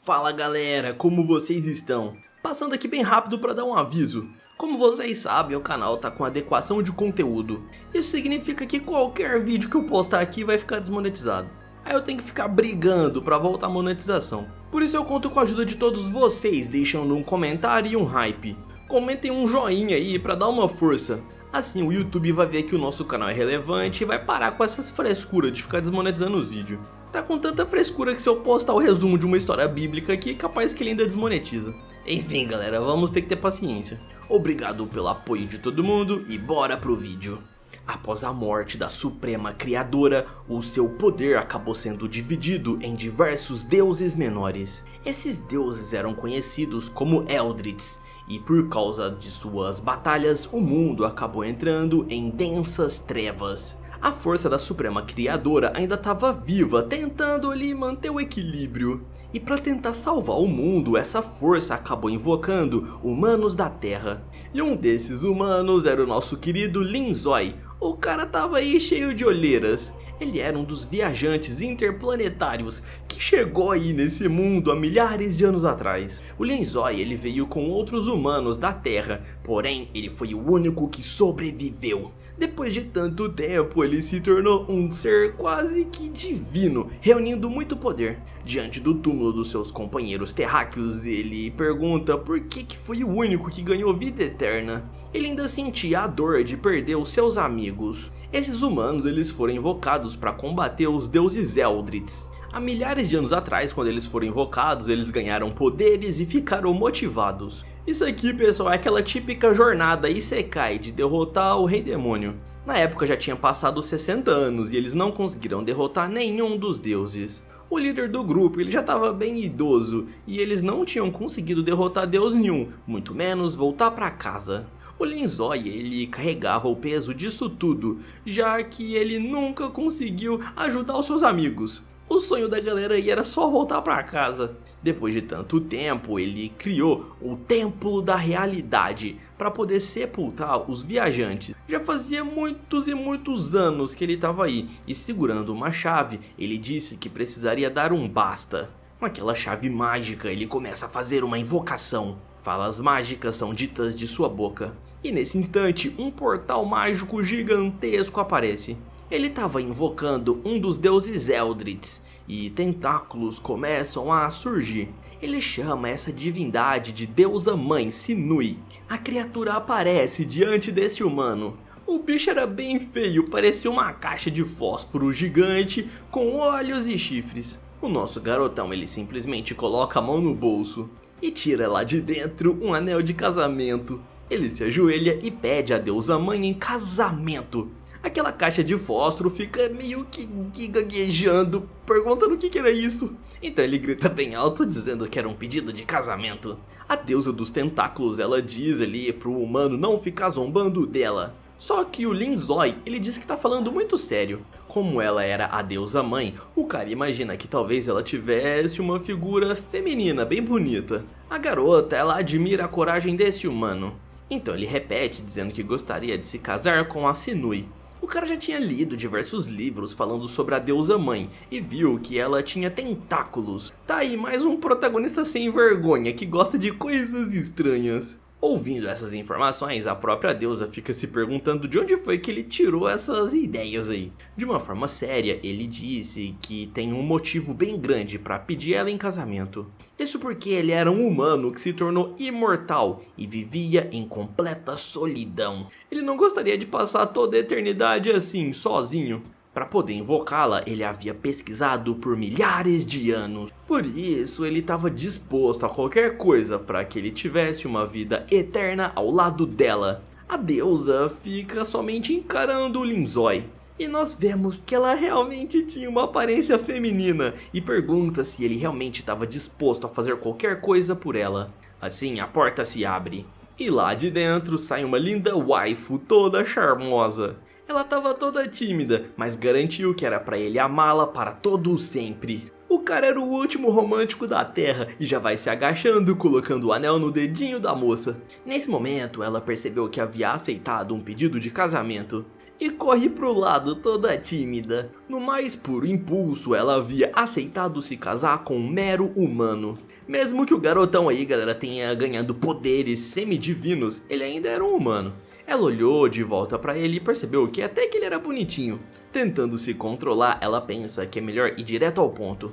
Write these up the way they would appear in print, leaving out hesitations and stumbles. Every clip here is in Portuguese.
Fala galera, como vocês estão? Passando aqui bem rápido para dar um aviso. Como vocês sabem, o canal tá com adequação de conteúdo. Isso significa que qualquer vídeo que eu postar aqui vai ficar desmonetizado. Aí eu tenho que ficar brigando para voltar a monetização. Por isso eu conto com a ajuda de todos vocês, deixando um comentário e um hype. Comentem um joinha aí para dar uma força. Assim o YouTube vai ver que o nosso canal é relevante e vai parar com essas frescuras de ficar desmonetizando os vídeos. Tá com tanta frescura que se eu postar o resumo de uma história bíblica aqui, capaz que ele ainda desmonetiza. Enfim galera, vamos ter que ter paciência. Obrigado pelo apoio de todo mundo e bora pro vídeo. Após a morte da Suprema Criadora, o seu poder acabou sendo dividido em diversos deuses menores. Esses deuses eram conhecidos como Eldritz, e por causa de suas batalhas, o mundo acabou entrando em densas trevas. A força da Suprema Criadora ainda estava viva, tentando ali manter o equilíbrio. E para tentar salvar o mundo, essa força acabou invocando humanos da Terra. E um desses humanos era o nosso querido Linzoi. O cara tava aí cheio de olheiras. Ele era um dos viajantes interplanetários que chegou aí nesse mundo há milhares de anos atrás. O Linzoi ele veio com outros humanos da Terra, porém ele foi o único que sobreviveu. Depois de tanto tempo, ele se tornou um ser quase que divino, reunindo muito poder. Diante do túmulo dos seus companheiros terráqueos, ele pergunta por que foi o único que ganhou vida eterna. Ele ainda sentia a dor de perder os seus amigos. Esses humanos eles foram invocados para combater os deuses Eldritz. Há milhares de anos atrás, quando eles foram invocados, eles ganharam poderes e ficaram motivados. Isso aqui, pessoal, é aquela típica jornada Isekai de derrotar o Rei Demônio. Na época já tinha passado 60 anos e eles não conseguiram derrotar nenhum dos deuses. O líder do grupo ele já estava bem idoso e eles não tinham conseguido derrotar deus nenhum, muito menos voltar para casa. O Linzoi ele carregava o peso disso tudo, já que ele nunca conseguiu ajudar os seus amigos. O sonho da galera aí era só voltar para casa. Depois de tanto tempo, ele criou o Templo da Realidade para poder sepultar os viajantes. Já fazia muitos e muitos anos que ele estava aí e segurando uma chave, ele disse que precisaria dar um basta. Com aquela chave mágica, ele começa a fazer uma invocação. Falas mágicas são ditas de sua boca. E nesse instante, um portal mágico gigantesco aparece. Ele estava invocando um dos deuses Eldritz e tentáculos começam a surgir. Ele chama essa divindade de deusa mãe Sinui. A criatura aparece diante desse humano. O bicho era bem feio, parecia uma caixa de fósforo gigante com olhos e chifres. O nosso garotão ele simplesmente coloca a mão no bolso e tira lá de dentro um anel de casamento. Ele se ajoelha e pede a deusa mãe em casamento. Aquela caixa de fósforo fica meio que gaguejando, perguntando o que era isso. Então ele grita bem alto dizendo que era um pedido de casamento. A deusa dos tentáculos ela diz ali pro humano não ficar zombando dela. Só que o Linzoi ele diz que tá falando muito sério. Como ela era a deusa mãe, o cara imagina que talvez ela tivesse uma figura feminina bem bonita. A garota ela admira a coragem desse humano. Então ele repete dizendo que gostaria de se casar com a Sinui. O cara já tinha lido diversos livros falando sobre a deusa mãe e viu que ela tinha tentáculos. Tá aí mais um protagonista sem vergonha que gosta de coisas estranhas. Ouvindo essas informações, a própria deusa fica se perguntando de onde foi que ele tirou essas ideias aí. De uma forma séria, ele disse que tem um motivo bem grande para pedir ela em casamento. Isso porque ele era um humano que se tornou imortal e vivia em completa solidão. Ele não gostaria de passar toda a eternidade assim, sozinho. Para poder invocá-la, ele havia pesquisado por milhares de anos. Por isso, ele estava disposto a qualquer coisa para que ele tivesse uma vida eterna ao lado dela. A deusa fica somente encarando o Linzoi. E nós vemos que ela realmente tinha uma aparência feminina e pergunta se ele realmente estava disposto a fazer qualquer coisa por ela. Assim, a porta se abre. E lá de dentro sai uma linda waifu toda charmosa. Ela estava toda tímida, mas garantiu que era para ele amá-la para todo sempre. O cara era o último romântico da Terra e já vai se agachando, colocando o anel no dedinho da moça. Nesse momento, ela percebeu que havia aceitado um pedido de casamento. e corre pro lado toda tímida. No mais puro impulso, ela havia aceitado se casar com um mero humano. Mesmo que o garotão aí, galera, tenha ganhado poderes semidivinos, ele ainda era um humano. Ela olhou de volta pra ele e percebeu que até que ele era bonitinho. Tentando se controlar, ela pensa que é melhor ir direto ao ponto.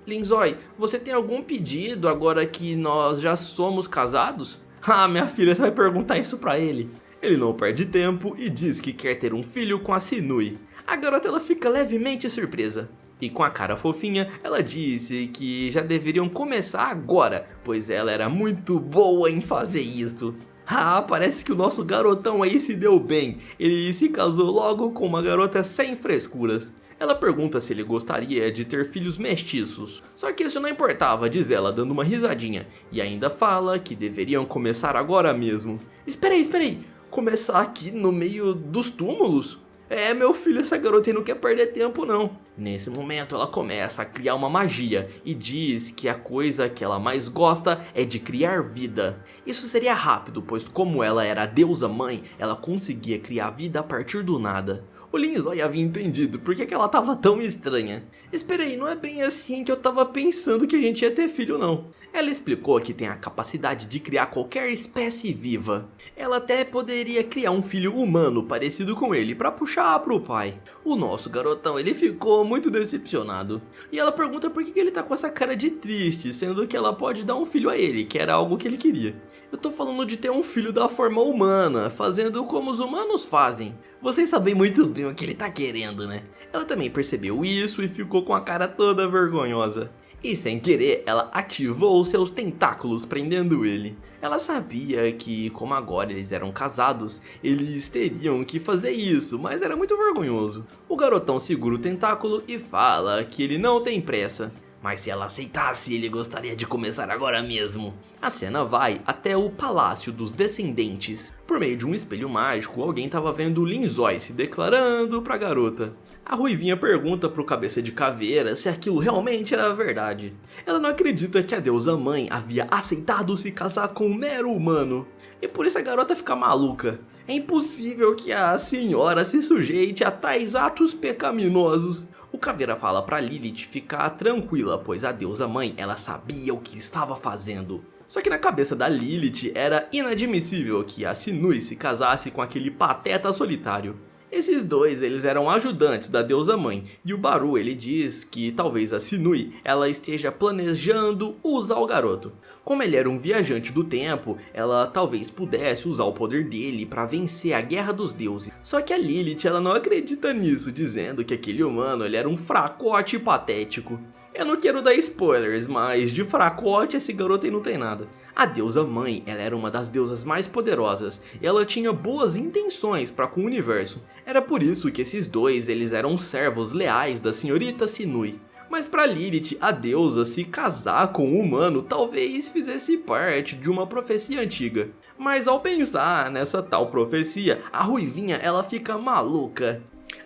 Linzói, você tem algum pedido agora que nós já somos casados? Ah, minha filha, você vai perguntar isso pra ele. Ele não perde tempo e diz que quer ter um filho com a Sinui. A garota ela fica levemente surpresa. E com a cara fofinha, ela disse que já deveriam começar agora, pois ela era muito boa em fazer isso. Ah, parece que o nosso garotão aí se deu bem. Ele se casou logo com uma garota sem frescuras. Ela pergunta se ele gostaria de ter filhos mestiços. Só que isso não importava, diz ela, dando uma risadinha. E ainda fala que deveriam começar agora mesmo. Espera aí. Começar aqui no meio dos túmulos? É, meu filho, essa garota aí não quer perder tempo não. Nesse momento ela começa a criar uma magia e diz que a coisa que ela mais gosta é de criar vida. Isso seria rápido, pois como ela era a deusa mãe, ela conseguia criar vida a partir do nada. O Linzói havia entendido por que ela tava tão estranha. Espera aí, não é bem assim que eu tava pensando que a gente ia ter filho não. Ela explicou que tem a capacidade de criar qualquer espécie viva. Ela até poderia criar um filho humano parecido com ele para puxar pro pai. O nosso garotão ele ficou muito decepcionado. E ela pergunta por que ele tá com essa cara de triste, sendo que ela pode dar um filho a ele, que era algo que ele queria. Eu tô falando de ter um filho da forma humana, fazendo como os humanos fazem. Vocês sabem muito bem o que ele tá querendo, né? Ela também percebeu isso e ficou com a cara toda vergonhosa. E sem querer, ela ativou seus tentáculos prendendo ele. Ela sabia que, como agora eles eram casados, eles teriam que fazer isso, mas era muito vergonhoso. O garotão segura o tentáculo e fala que ele não tem pressa. Mas se ela aceitasse, ele gostaria de começar agora mesmo. A cena vai até o Palácio dos Descendentes. Por meio de um espelho mágico, alguém estava vendo Linzói se declarando pra garota. A ruivinha pergunta pro cabeça de caveira se aquilo realmente era verdade. Ela não acredita que a deusa mãe havia aceitado se casar com um mero humano. E por isso a garota fica maluca. É impossível que a senhora se sujeite a tais atos pecaminosos. O caveira fala pra Lilith ficar tranquila, pois a deusa mãe ela sabia o que estava fazendo. Só que na cabeça da Lilith era inadmissível que a Sinui se casasse com aquele pateta solitário. Esses dois eles eram ajudantes da deusa mãe e o Baru ele diz que talvez a Sinui ela esteja planejando usar o garoto. Como ele era um viajante do tempo, ela talvez pudesse usar o poder dele para vencer a guerra dos deuses. Só que a Lilith ela não acredita nisso, dizendo que aquele humano ele era um fracote patético. Eu não quero dar spoilers, mas de fracote esse garoto aí não tem nada. A deusa mãe, ela era uma das deusas mais poderosas e ela tinha boas intenções para com o universo. Era por isso que esses dois eles eram servos leais da senhorita Sinui. Mas para Lilith, a deusa se casar com um humano talvez fizesse parte de uma profecia antiga. Mas ao pensar nessa tal profecia, a ruivinha ela fica maluca.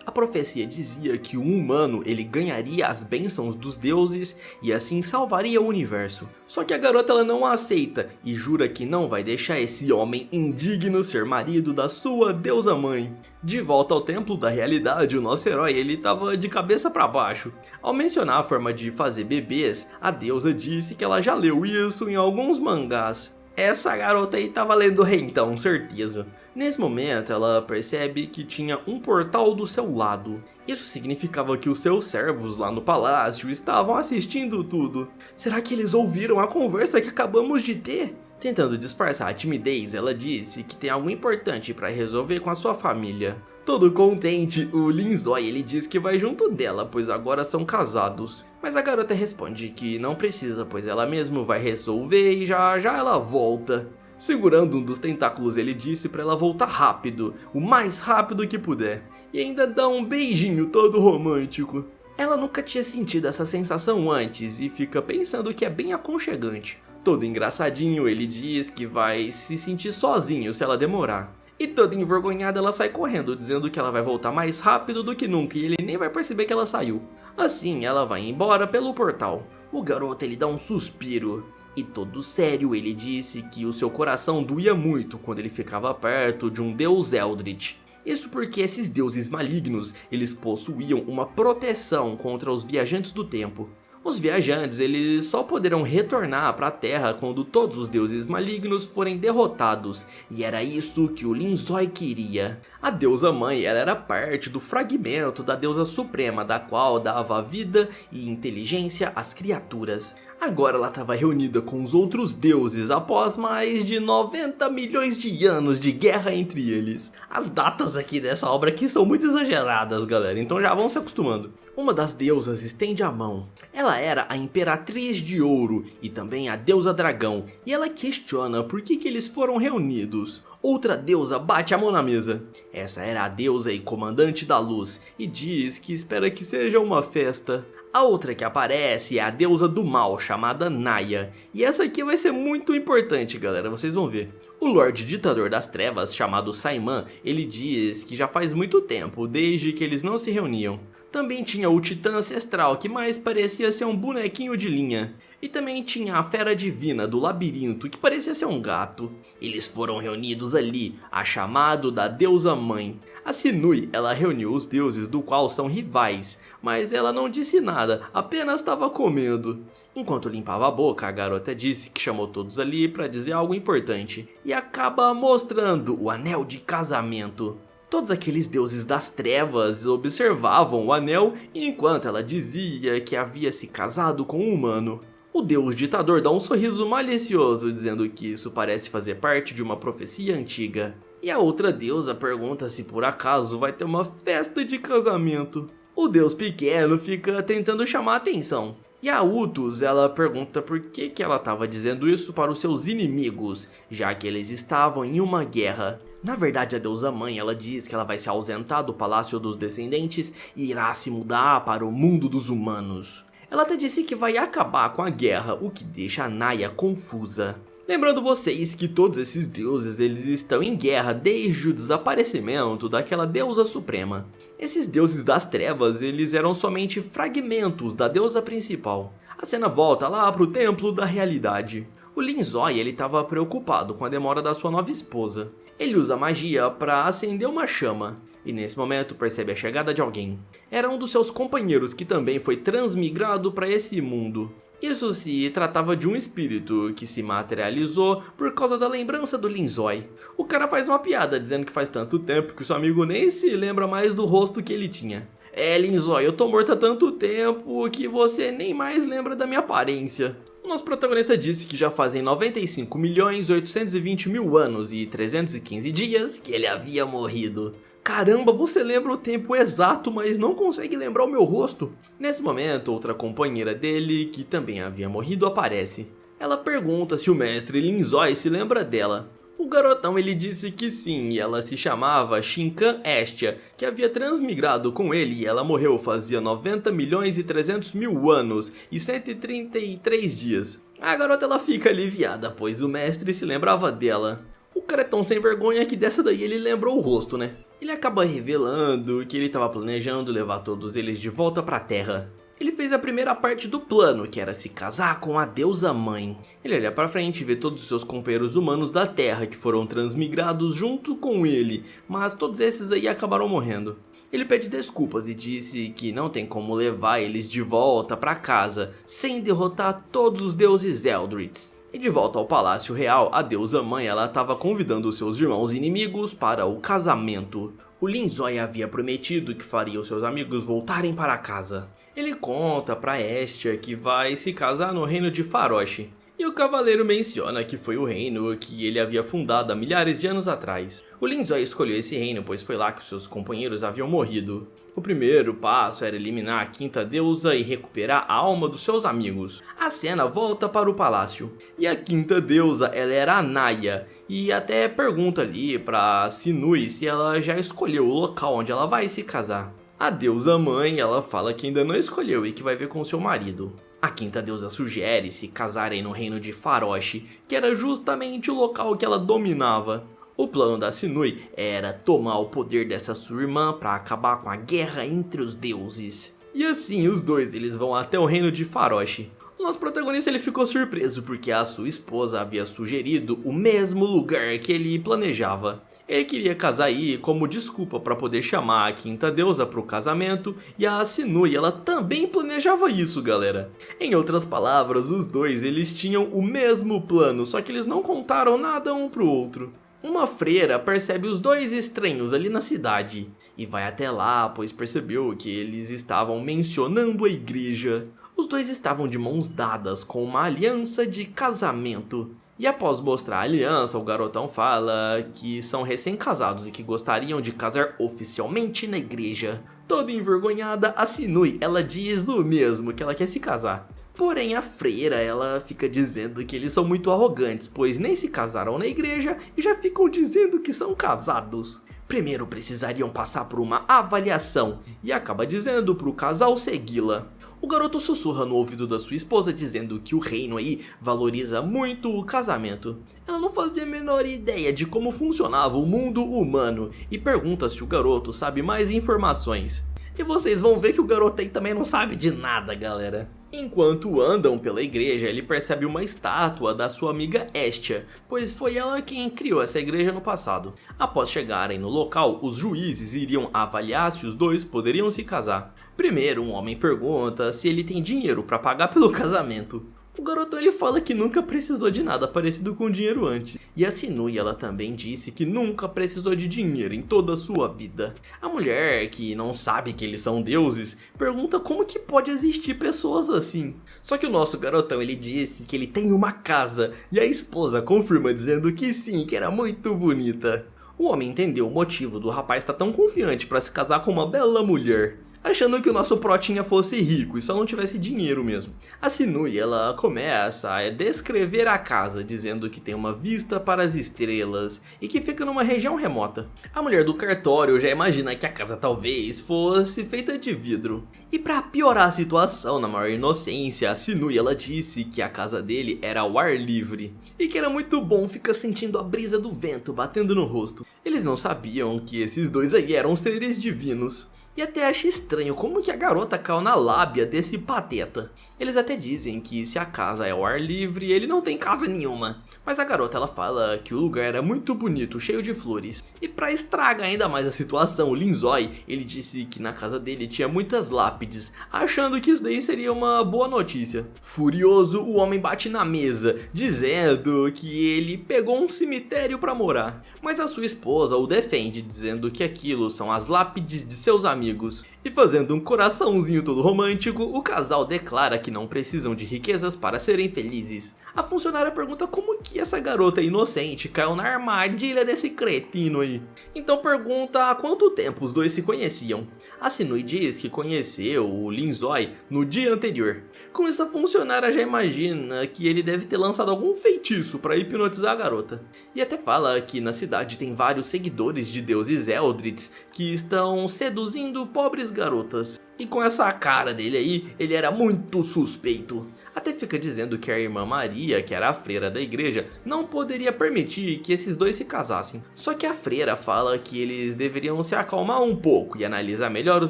A profecia dizia que o humano ele ganharia as bênçãos dos deuses e assim salvaria o universo. Só que a garota ela não aceita e jura que não vai deixar esse homem indigno ser marido da sua deusa mãe. De volta ao templo da realidade, o nosso herói ele estava de cabeça para baixo. Ao mencionar a forma de fazer bebês, a deusa disse que ela já leu isso em alguns mangás. Essa garota aí tava lendo então, certeza. Nesse momento, ela percebe que tinha um portal do seu lado. Isso significava que os seus servos lá no palácio estavam assistindo tudo. Será que eles ouviram a conversa que acabamos de ter? Tentando disfarçar a timidez, ela disse que tem algo importante para resolver com a sua família. Todo contente, o Linzói ele diz que vai junto dela, pois agora são casados. Mas a garota responde que não precisa, pois ela mesma vai resolver e já ela volta. Segurando um dos tentáculos, ele disse para ela voltar rápido, o mais rápido que puder. E ainda dá um beijinho todo romântico. Ela nunca tinha sentido essa sensação antes e fica pensando que é bem aconchegante. Todo engraçadinho, ele diz que vai se sentir sozinho se ela demorar. E toda envergonhada ela sai correndo, dizendo que ela vai voltar mais rápido do que nunca e ele nem vai perceber que ela saiu. Assim ela vai embora pelo portal. O garoto ele dá um suspiro. E todo sério ele disse que o seu coração doía muito quando ele ficava perto de um deus Eldritch. Isso porque esses deuses malignos, eles possuíam uma proteção contra os viajantes do tempo. Os viajantes, eles só poderão retornar para a Terra quando todos os deuses malignos forem derrotados, e era isso que o Linzói queria. A deusa mãe, ela era parte do fragmento da deusa suprema, da qual dava vida e inteligência às criaturas. Agora ela estava reunida com os outros deuses após mais de 90 milhões de anos de guerra entre eles. As datas aqui dessa obra aqui são muito exageradas, galera, então já vão se acostumando. Uma das deusas estende a mão. Ela era a Imperatriz de Ouro e também a deusa dragão, e ela questiona por que eles foram reunidos. Outra deusa bate a mão na mesa. Essa era a deusa e comandante da luz, e diz que espera que seja uma festa. A outra que aparece é a deusa do mal, chamada Naya. E essa aqui vai ser muito importante, galera, vocês vão ver. O Lorde Ditador das Trevas, chamado Saiman, ele diz que já faz muito tempo, desde que eles não se reuniam. Também tinha o Titã Ancestral, que mais parecia ser um bonequinho de linha. E também tinha a Fera Divina do Labirinto, que parecia ser um gato. Eles foram reunidos ali, a chamado da Deusa Mãe. A Sinui, ela reuniu os deuses do qual são rivais, mas ela não disse nada, apenas estava comendo. Enquanto limpava a boca, a garota disse que chamou todos ali para dizer algo importante. E acaba mostrando o anel de casamento. Todos aqueles deuses das trevas observavam o anel enquanto ela dizia que havia se casado com um humano. O deus ditador dá um sorriso malicioso, dizendo que isso parece fazer parte de uma profecia antiga. E a outra deusa pergunta se por acaso vai ter uma festa de casamento. O deus pequeno fica tentando chamar a atenção. E a Utus, ela pergunta por que ela estava dizendo isso para os seus inimigos, já que eles estavam em uma guerra. Na verdade, a deusa mãe, ela diz que ela vai se ausentar do Palácio dos Descendentes e irá se mudar para o mundo dos humanos. Ela até disse que vai acabar com a guerra, o que deixa a Naya confusa. Lembrando vocês que todos esses deuses, eles estão em guerra desde o desaparecimento daquela deusa suprema. Esses deuses das trevas, eles eram somente fragmentos da deusa principal. A cena volta lá pro templo da realidade. O Linzói, ele estava preocupado com a demora da sua nova esposa. Ele usa magia para acender uma chama, e nesse momento percebe a chegada de alguém. Era um dos seus companheiros que também foi transmigrado para esse mundo. Isso se tratava de um espírito que se materializou por causa da lembrança do Linzói. O cara faz uma piada dizendo que faz tanto tempo que o seu amigo nem se lembra mais do rosto que ele tinha. É, Linzói, eu tô morto há tanto tempo que você nem mais lembra da minha aparência. O nosso protagonista disse que já fazem 95.820.000 anos e 315 dias que ele havia morrido. Caramba, você lembra o tempo exato, mas não consegue lembrar o meu rosto? Nesse momento, outra companheira dele, que também havia morrido, aparece. Ela pergunta se o mestre Linzói se lembra dela. O garotão, ele disse que sim, e ela se chamava Shinkan Estia, que havia transmigrado com ele e ela morreu fazia 90.300.000 anos e 133 dias. A garota, ela fica aliviada, pois o mestre se lembrava dela. O cara é tão sem vergonha que dessa daí ele lembrou o rosto, né? Ele acaba revelando que ele estava planejando levar todos eles de volta para a Terra. Ele fez a primeira parte do plano, que era se casar com a deusa mãe. Ele olha para frente e vê todos os seus companheiros humanos da Terra que foram transmigrados junto com ele, mas todos esses aí acabaram morrendo. Ele pede desculpas e disse que não tem como levar eles de volta para casa sem derrotar todos os deuses Eldritch. E de volta ao Palácio Real, a deusa mãe ela estava convidando os seus irmãos inimigos para o casamento. O Linzói havia prometido que faria os seus amigos voltarem para casa. Ele conta para Estia que vai se casar no reino de Farosh. E o cavaleiro menciona que foi o reino que ele havia fundado há milhares de anos atrás. O Linzói escolheu esse reino pois foi lá que os seus companheiros haviam morrido. O primeiro passo era eliminar a quinta deusa e recuperar a alma dos seus amigos. A cena volta para o palácio. E a quinta deusa, ela era a Naya. E até pergunta ali para Sinui se ela já escolheu o local onde ela vai se casar. A deusa mãe, ela fala que ainda não escolheu e que vai ver com seu marido. A quinta deusa sugere se casarem no reino de Farosh, que era justamente o local que ela dominava. O plano da Sinui era tomar o poder dessa sua irmã para acabar com a guerra entre os deuses. E assim os dois eles vão até o reino de Farosh. O nosso protagonista ele ficou surpreso porque a sua esposa havia sugerido o mesmo lugar que ele planejava. Ele queria casar aí como desculpa para poder chamar a quinta deusa para o casamento, e a Sinui ela também planejava isso, galera. Em outras palavras, os dois eles tinham o mesmo plano, só que eles não contaram nada um pro outro. Uma freira percebe os dois estranhos ali na cidade e vai até lá, pois percebeu que eles estavam mencionando a igreja. Os dois estavam de mãos dadas com uma aliança de casamento. E após mostrar a aliança, o garotão fala que são recém-casados e que gostariam de casar oficialmente na igreja. Toda envergonhada, a Sinui, ela diz o mesmo, que ela quer se casar. Porém, a freira, ela fica dizendo que eles são muito arrogantes, pois nem se casaram na igreja e já ficam dizendo que são casados. Primeiro precisariam passar por uma avaliação e acaba dizendo pro casal segui-la. O garoto sussurra no ouvido da sua esposa dizendo que o reino aí valoriza muito o casamento. Ela não fazia a menor ideia de como funcionava o mundo humano e pergunta se o garoto sabe mais informações. E vocês vão ver que o garoto aí também não sabe de nada, galera. Enquanto andam pela igreja, ele percebe uma estátua da sua amiga Estia, pois foi ela quem criou essa igreja no passado. Após chegarem no local, os juízes iriam avaliar se os dois poderiam se casar. Primeiro, um homem pergunta se ele tem dinheiro para pagar pelo casamento. O garotão ele fala que nunca precisou de nada parecido com dinheiro antes. E a Sinui ela também disse que nunca precisou de dinheiro em toda a sua vida. A mulher, que não sabe que eles são deuses, pergunta como que pode existir pessoas assim. Só que o nosso garotão ele disse que ele tem uma casa e a esposa confirma dizendo que sim, que era muito bonita. O homem entendeu o motivo do rapaz estar tão confiante para se casar com uma bela mulher, achando que o nosso protinha fosse rico e só não tivesse dinheiro mesmo. A Sinui, ela começa a descrever a casa, dizendo que tem uma vista para as estrelas e que fica numa região remota. A mulher do cartório já imagina que a casa talvez fosse feita de vidro. E para piorar a situação, na maior inocência, a Sinui ela disse que a casa dele era ao ar livre e que era muito bom ficar sentindo a brisa do vento batendo no rosto. Eles não sabiam que esses dois aí eram seres divinos. E até acha estranho como que a garota caiu na lábia desse pateta. Eles até dizem que se a casa é ao ar livre, ele não tem casa nenhuma. Mas a garota ela fala que o lugar era muito bonito, cheio de flores. E pra estragar ainda mais a situação, o Linzói, ele disse que na casa dele tinha muitas lápides, achando que isso daí seria uma boa notícia. Furioso, o homem bate na mesa, dizendo que ele pegou um cemitério pra morar. Mas a sua esposa o defende, dizendo que aquilo são as lápides de seus amigos. E fazendo um coraçãozinho todo romântico, o casal declara que não precisam de riquezas para serem felizes. A funcionária pergunta como que essa garota inocente caiu na armadilha desse cretino aí. Então pergunta há quanto tempo os dois se conheciam. A Sinui diz que conheceu o Linzói no dia anterior. Com isso a funcionária já imagina que ele deve ter lançado algum feitiço para hipnotizar a garota. E até fala que na cidade tem vários seguidores de deuses Eldritz que estão seduzindo pobres garotas. E com essa cara dele aí, ele era muito suspeito. Até fica dizendo que a irmã Maria, que era a freira da igreja, não poderia permitir que esses dois se casassem. Só que a freira fala que eles deveriam se acalmar um pouco e analisar melhor os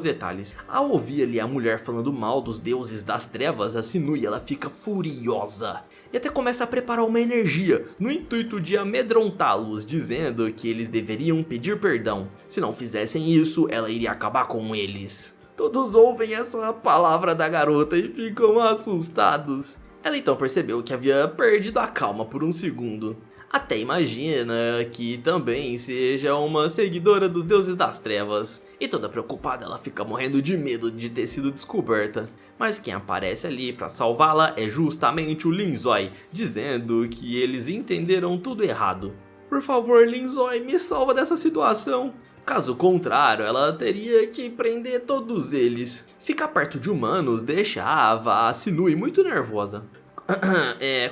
detalhes. Ao ouvir ali a mulher falando mal dos deuses das trevas, a Sinui ela fica furiosa. E até começa a preparar uma energia, no intuito de amedrontá-los, dizendo que eles deveriam pedir perdão. Se não fizessem isso, ela iria acabar com eles. Todos ouvem essa palavra da garota e ficam assustados. Ela então percebeu que havia perdido a calma por um segundo. Até imagina que também seja uma seguidora dos deuses das trevas. E toda preocupada ela fica morrendo de medo de ter sido descoberta. Mas quem aparece ali para salvá-la é justamente o Linzói, dizendo que eles entenderam tudo errado. Por favor, Linzói, me salva dessa situação. Caso contrário, ela teria que prender todos eles. Ficar perto de humanos deixava a Sinui muito nervosa.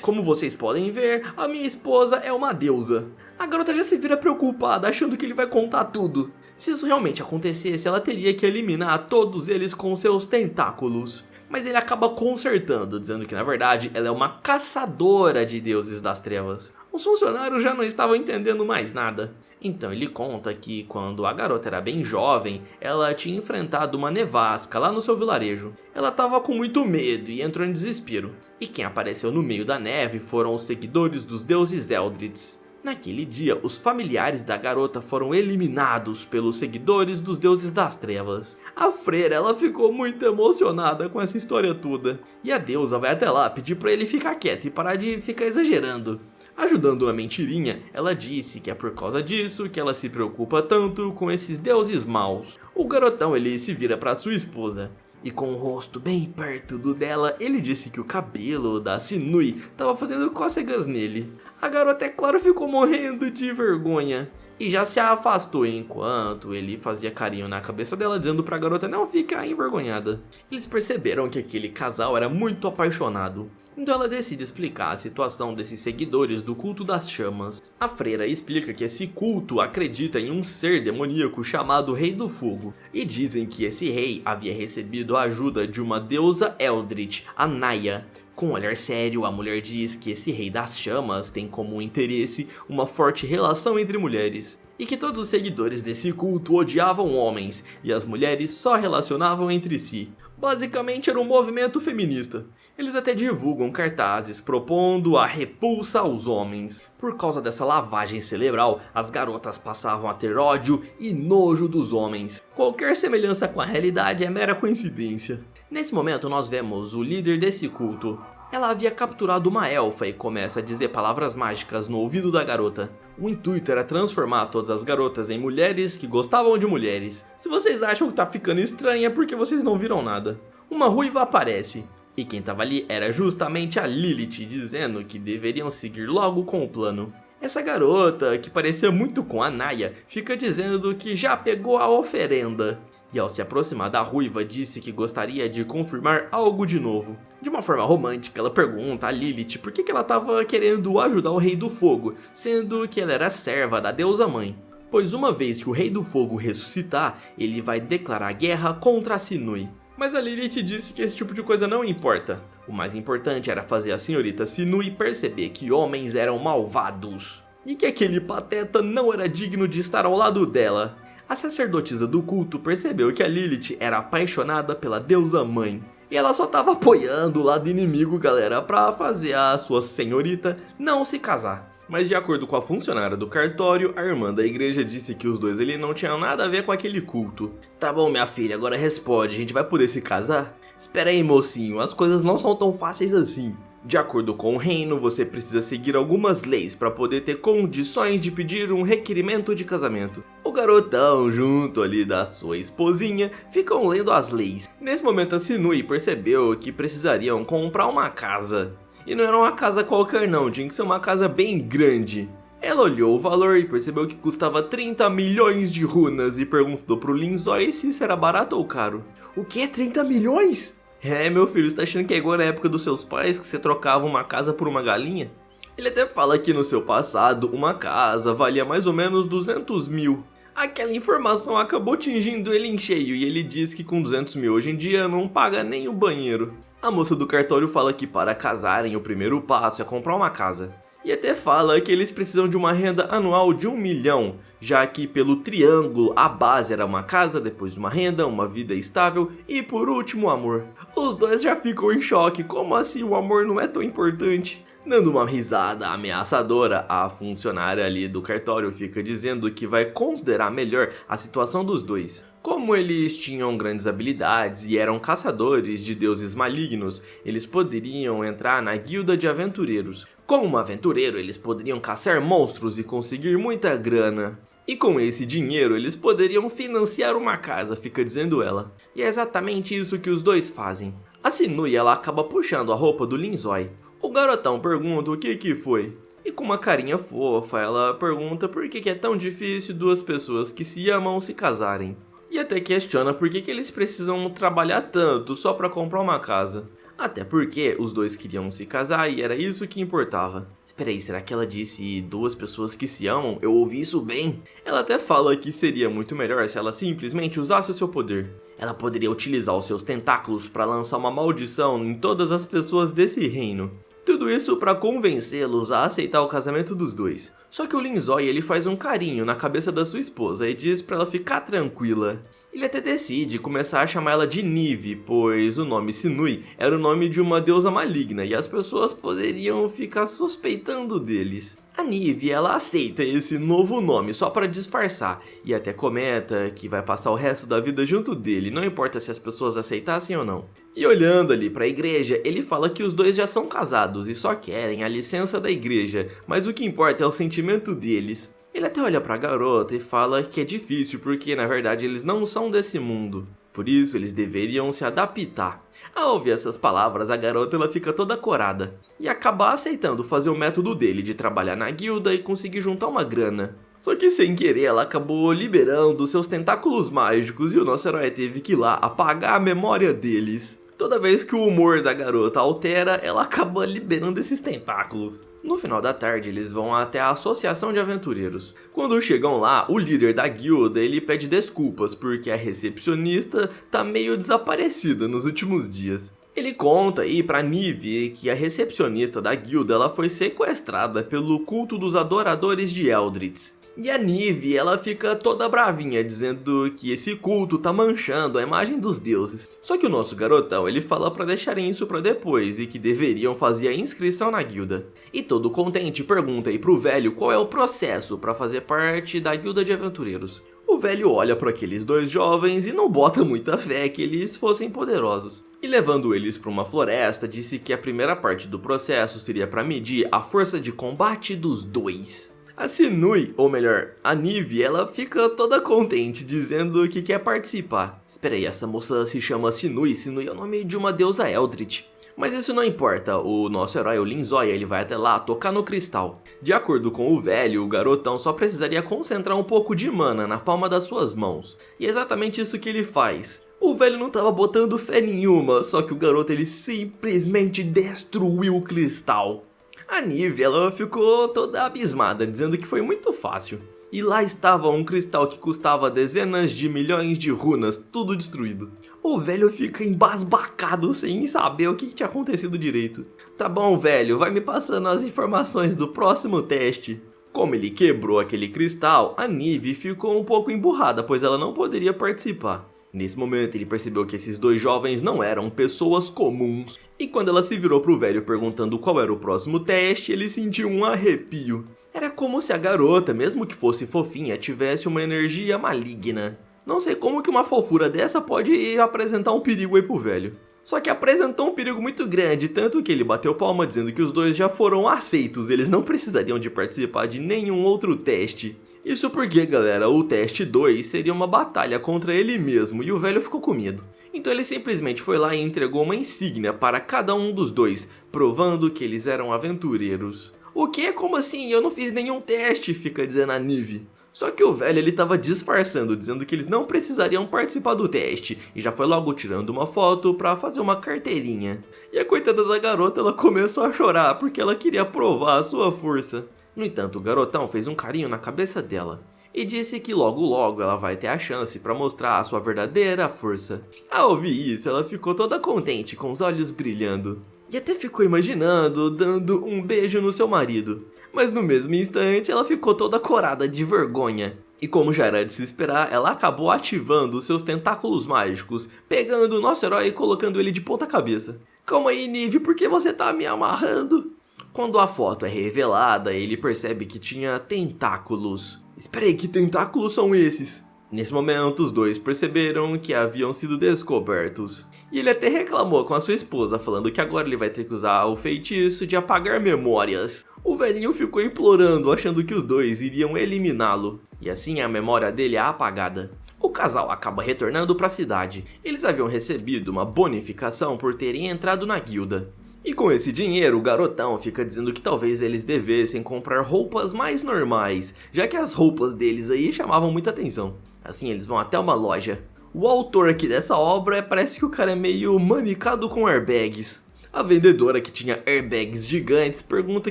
Como vocês podem ver, a minha esposa é uma deusa. A garota já se vira preocupada, achando que ele vai contar tudo. Se isso realmente acontecesse, ela teria que eliminar todos eles com seus tentáculos. Mas ele acaba consertando, dizendo que na verdade ela é uma caçadora de deuses das trevas. O Os funcionários já não estavam entendendo mais nada. Então ele conta que quando a garota era bem jovem, ela tinha enfrentado uma nevasca lá no seu vilarejo. Ela estava com muito medo e entrou em desespero. E quem apareceu no meio da neve foram os seguidores dos deuses Eldritch. Naquele dia, os familiares da garota foram eliminados pelos seguidores dos deuses das trevas. A freira, ela ficou muito emocionada com essa história toda. E a deusa vai até lá pedir pra ele ficar quieto e parar de ficar exagerando. Ajudando na mentirinha, ela disse que é por causa disso que ela se preocupa tanto com esses deuses maus. O garotão, ele se vira pra sua esposa. E com o rosto bem perto do dela, ele disse que o cabelo da Sinui estava fazendo cócegas nele. A garota, é claro, ficou morrendo de vergonha e já se afastou enquanto ele fazia carinho na cabeça dela, dizendo pra garota não ficar envergonhada. Eles perceberam que aquele casal era muito apaixonado. Então ela decide explicar a situação desses seguidores do culto das chamas. A freira explica que esse culto acredita em um ser demoníaco chamado Rei do Fogo. E dizem que esse rei havia recebido a ajuda de uma deusa Eldritch, a Naya. Com um olhar sério, a mulher diz que esse rei das chamas tem como interesse uma forte relação entre mulheres. E que todos os seguidores desse culto odiavam homens e as mulheres só relacionavam entre si. Basicamente era um movimento feminista. Eles até divulgam cartazes propondo a repulsa aos homens. Por causa dessa lavagem cerebral, as garotas passavam a ter ódio e nojo dos homens. Qualquer semelhança com a realidade é mera coincidência. Nesse momento nós vemos o líder desse culto. Ela havia capturado uma elfa e começa a dizer palavras mágicas no ouvido da garota. O intuito era transformar todas as garotas em mulheres que gostavam de mulheres. Se vocês acham que tá ficando estranho é porque vocês não viram nada. Uma ruiva aparece. E quem tava ali era justamente a Lilith, dizendo que deveriam seguir logo com o plano. Essa garota, que parecia muito com a Naya, fica dizendo que já pegou a oferenda. E ao se aproximar da ruiva, disse que gostaria de confirmar algo de novo. De uma forma romântica, ela pergunta a Lilith por que ela estava querendo ajudar o Rei do Fogo, sendo que ela era serva da deusa mãe. Pois uma vez que o Rei do Fogo ressuscitar, ele vai declarar guerra contra a Sinui. Mas a Lilith disse que esse tipo de coisa não importa. O mais importante era fazer a senhorita Sinui perceber que homens eram malvados. E que aquele pateta não era digno de estar ao lado dela. A sacerdotisa do culto percebeu que a Lilith era apaixonada pela deusa mãe. E ela só tava apoiando o lado inimigo, galera, pra fazer a sua senhorita não se casar. Mas de acordo com a funcionária do cartório, a irmã da igreja disse que os dois não tinham nada a ver com aquele culto. Tá bom, minha filha, agora responde, a gente vai poder se casar? Espera aí, mocinho, as coisas não são tão fáceis assim. De acordo com o reino, você precisa seguir algumas leis para poder ter condições de pedir um requerimento de casamento. O garotão, junto ali da sua esposinha, ficam lendo as leis. Nesse momento a Sinui percebeu que precisariam comprar uma casa. E não era uma casa qualquer não, tinha que ser uma casa bem grande. Ela olhou o valor e percebeu que custava 30 milhões de runas e perguntou pro Linzói se isso era barato ou caro. O que? 30 milhões? É, meu filho, você tá achando que é igual na época dos seus pais, que você trocava uma casa por uma galinha? Ele até fala que no seu passado, uma casa valia mais ou menos 200 mil. Aquela informação acabou tingindo ele em cheio e ele diz que com 200 mil hoje em dia não paga nem o banheiro. A moça do cartório fala que para casarem o primeiro passo é comprar uma casa. E até fala que eles precisam de uma renda anual de 1 milhão, já que pelo triângulo a base era uma casa, depois uma renda, uma vida estável e por último o amor. Os dois já ficam em choque, como assim o amor não é tão importante? Dando uma risada ameaçadora, a funcionária ali do cartório fica dizendo que vai considerar melhor a situação dos dois. Como eles tinham grandes habilidades e eram caçadores de deuses malignos, eles poderiam entrar na guilda de aventureiros. Como um aventureiro, eles poderiam caçar monstros e conseguir muita grana. E com esse dinheiro, eles poderiam financiar uma casa, fica dizendo ela. E é exatamente isso que os dois fazem. A Sinui, ela acaba puxando a roupa do Linzói. O garotão pergunta o que foi. E com uma carinha fofa, ela pergunta por que é tão difícil duas pessoas que se amam se casarem. E até questiona por que eles precisam trabalhar tanto só pra comprar uma casa. Até porque os dois queriam se casar e era isso que importava. Espera aí, será que ela disse duas pessoas que se amam? Eu ouvi isso bem? Ela até fala que seria muito melhor se ela simplesmente usasse o seu poder. Ela poderia utilizar os seus tentáculos para lançar uma maldição em todas as pessoas desse reino. Tudo isso para convencê-los a aceitar o casamento dos dois. Só que o Linzói ele faz um carinho na cabeça da sua esposa e diz para ela ficar tranquila. Ele até decide começar a chamar ela de Nive, pois o nome Sinui era o nome de uma deusa maligna e as pessoas poderiam ficar suspeitando deles. A Nive, ela aceita esse novo nome só para disfarçar e até comenta que vai passar o resto da vida junto dele, não importa se as pessoas aceitassem ou não. E olhando ali para a igreja, ele fala que os dois já são casados e só querem a licença da igreja, mas o que importa é o sentimento deles. Ele até olha pra garota e fala que é difícil porque na verdade eles não são desse mundo. Por isso eles deveriam se adaptar. Ao ouvir essas palavras, a garota ela fica toda corada e acaba aceitando fazer o método dele de trabalhar na guilda e conseguir juntar uma grana. Só que sem querer ela acabou liberando seus tentáculos mágicos e o nosso herói teve que ir lá apagar a memória deles. Toda vez que o humor da garota altera, ela acaba liberando esses tentáculos. No final da tarde, eles vão até a Associação de Aventureiros. Quando chegam lá, o líder da guilda ele pede desculpas porque a recepcionista tá meio desaparecida nos últimos dias. Ele conta aí pra Nive que a recepcionista da guilda ela foi sequestrada pelo culto dos adoradores de Eldritz. E a Nive, ela fica toda bravinha, dizendo que esse culto tá manchando a imagem dos deuses. Só que o nosso garotão, ele fala pra deixarem isso pra depois e que deveriam fazer a inscrição na guilda. E todo contente pergunta aí pro velho qual é o processo pra fazer parte da guilda de aventureiros. O velho olha para aqueles dois jovens e não bota muita fé que eles fossem poderosos. E levando eles para uma floresta, disse que a primeira parte do processo seria para medir a força de combate dos dois. A Sinui, ou melhor, a Nive, ela fica toda contente, dizendo que quer participar. Espera aí, essa moça se chama Sinui, Sinui é o nome de uma deusa Eldritch. Mas isso não importa, o nosso herói, o Linzói, ele vai até lá tocar no cristal. De acordo com o velho, o garotão só precisaria concentrar um pouco de mana na palma das suas mãos. E é exatamente isso que ele faz. O velho não tava botando fé nenhuma, só que o garoto ele simplesmente destruiu o cristal. A Nive, ela ficou toda abismada, dizendo que foi muito fácil. E lá estava um cristal que custava dezenas de milhões de runas, tudo destruído. O velho fica embasbacado sem saber o que tinha acontecido direito. Tá bom, velho, vai me passando as informações do próximo teste. Como ele quebrou aquele cristal, a Nive ficou um pouco emburrada, pois ela não poderia participar. Nesse momento ele percebeu que esses dois jovens não eram pessoas comuns. E quando ela se virou pro velho perguntando qual era o próximo teste, ele sentiu um arrepio. Era como se a garota, mesmo que fosse fofinha, tivesse uma energia maligna. Não sei como que uma fofura dessa pode apresentar um perigo aí pro velho. Só que apresentou um perigo muito grande, tanto que ele bateu palma dizendo que os dois já foram aceitos, eles não precisariam de participar de nenhum outro teste. Isso porque, galera, o teste 2 seria uma batalha contra ele mesmo e o velho ficou com medo. Então ele simplesmente foi lá e entregou uma insígnia para cada um dos dois, provando que eles eram aventureiros. O que? Como assim? Eu não fiz nenhum teste, fica dizendo a Nive. Só que o velho ele tava disfarçando, dizendo que eles não precisariam participar do teste, e já foi logo tirando uma foto pra fazer uma carteirinha. E a coitada da garota ela começou a chorar porque ela queria provar a sua força. No entanto, o garotão fez um carinho na cabeça dela e disse que logo logo ela vai ter a chance pra mostrar a sua verdadeira força. Ao ouvir isso, ela ficou toda contente, com os olhos brilhando. E até ficou imaginando dando um beijo no seu marido. Mas no mesmo instante ela ficou toda corada de vergonha. E como já era de se esperar, ela acabou ativando seus tentáculos mágicos, pegando o nosso herói e colocando ele de ponta cabeça. Calma aí, Nive, por que você tá me amarrando? Quando a foto é revelada, ele percebe que tinha tentáculos. Espera aí, que tentáculos são esses? Nesse momento, os dois perceberam que haviam sido descobertos. E ele até reclamou com a sua esposa, falando que agora ele vai ter que usar o feitiço de apagar memórias. O velhinho ficou implorando, achando que os dois iriam eliminá-lo. E assim a memória dele é apagada. O casal acaba retornando para a cidade. Eles haviam recebido uma bonificação por terem entrado na guilda. E com esse dinheiro, o garotão fica dizendo que talvez eles devessem comprar roupas mais normais, já que as roupas deles aí chamavam muita atenção. Assim, eles vão até uma loja. O autor aqui dessa obra parece que o cara é meio manicado com airbags. A vendedora que tinha airbags gigantes pergunta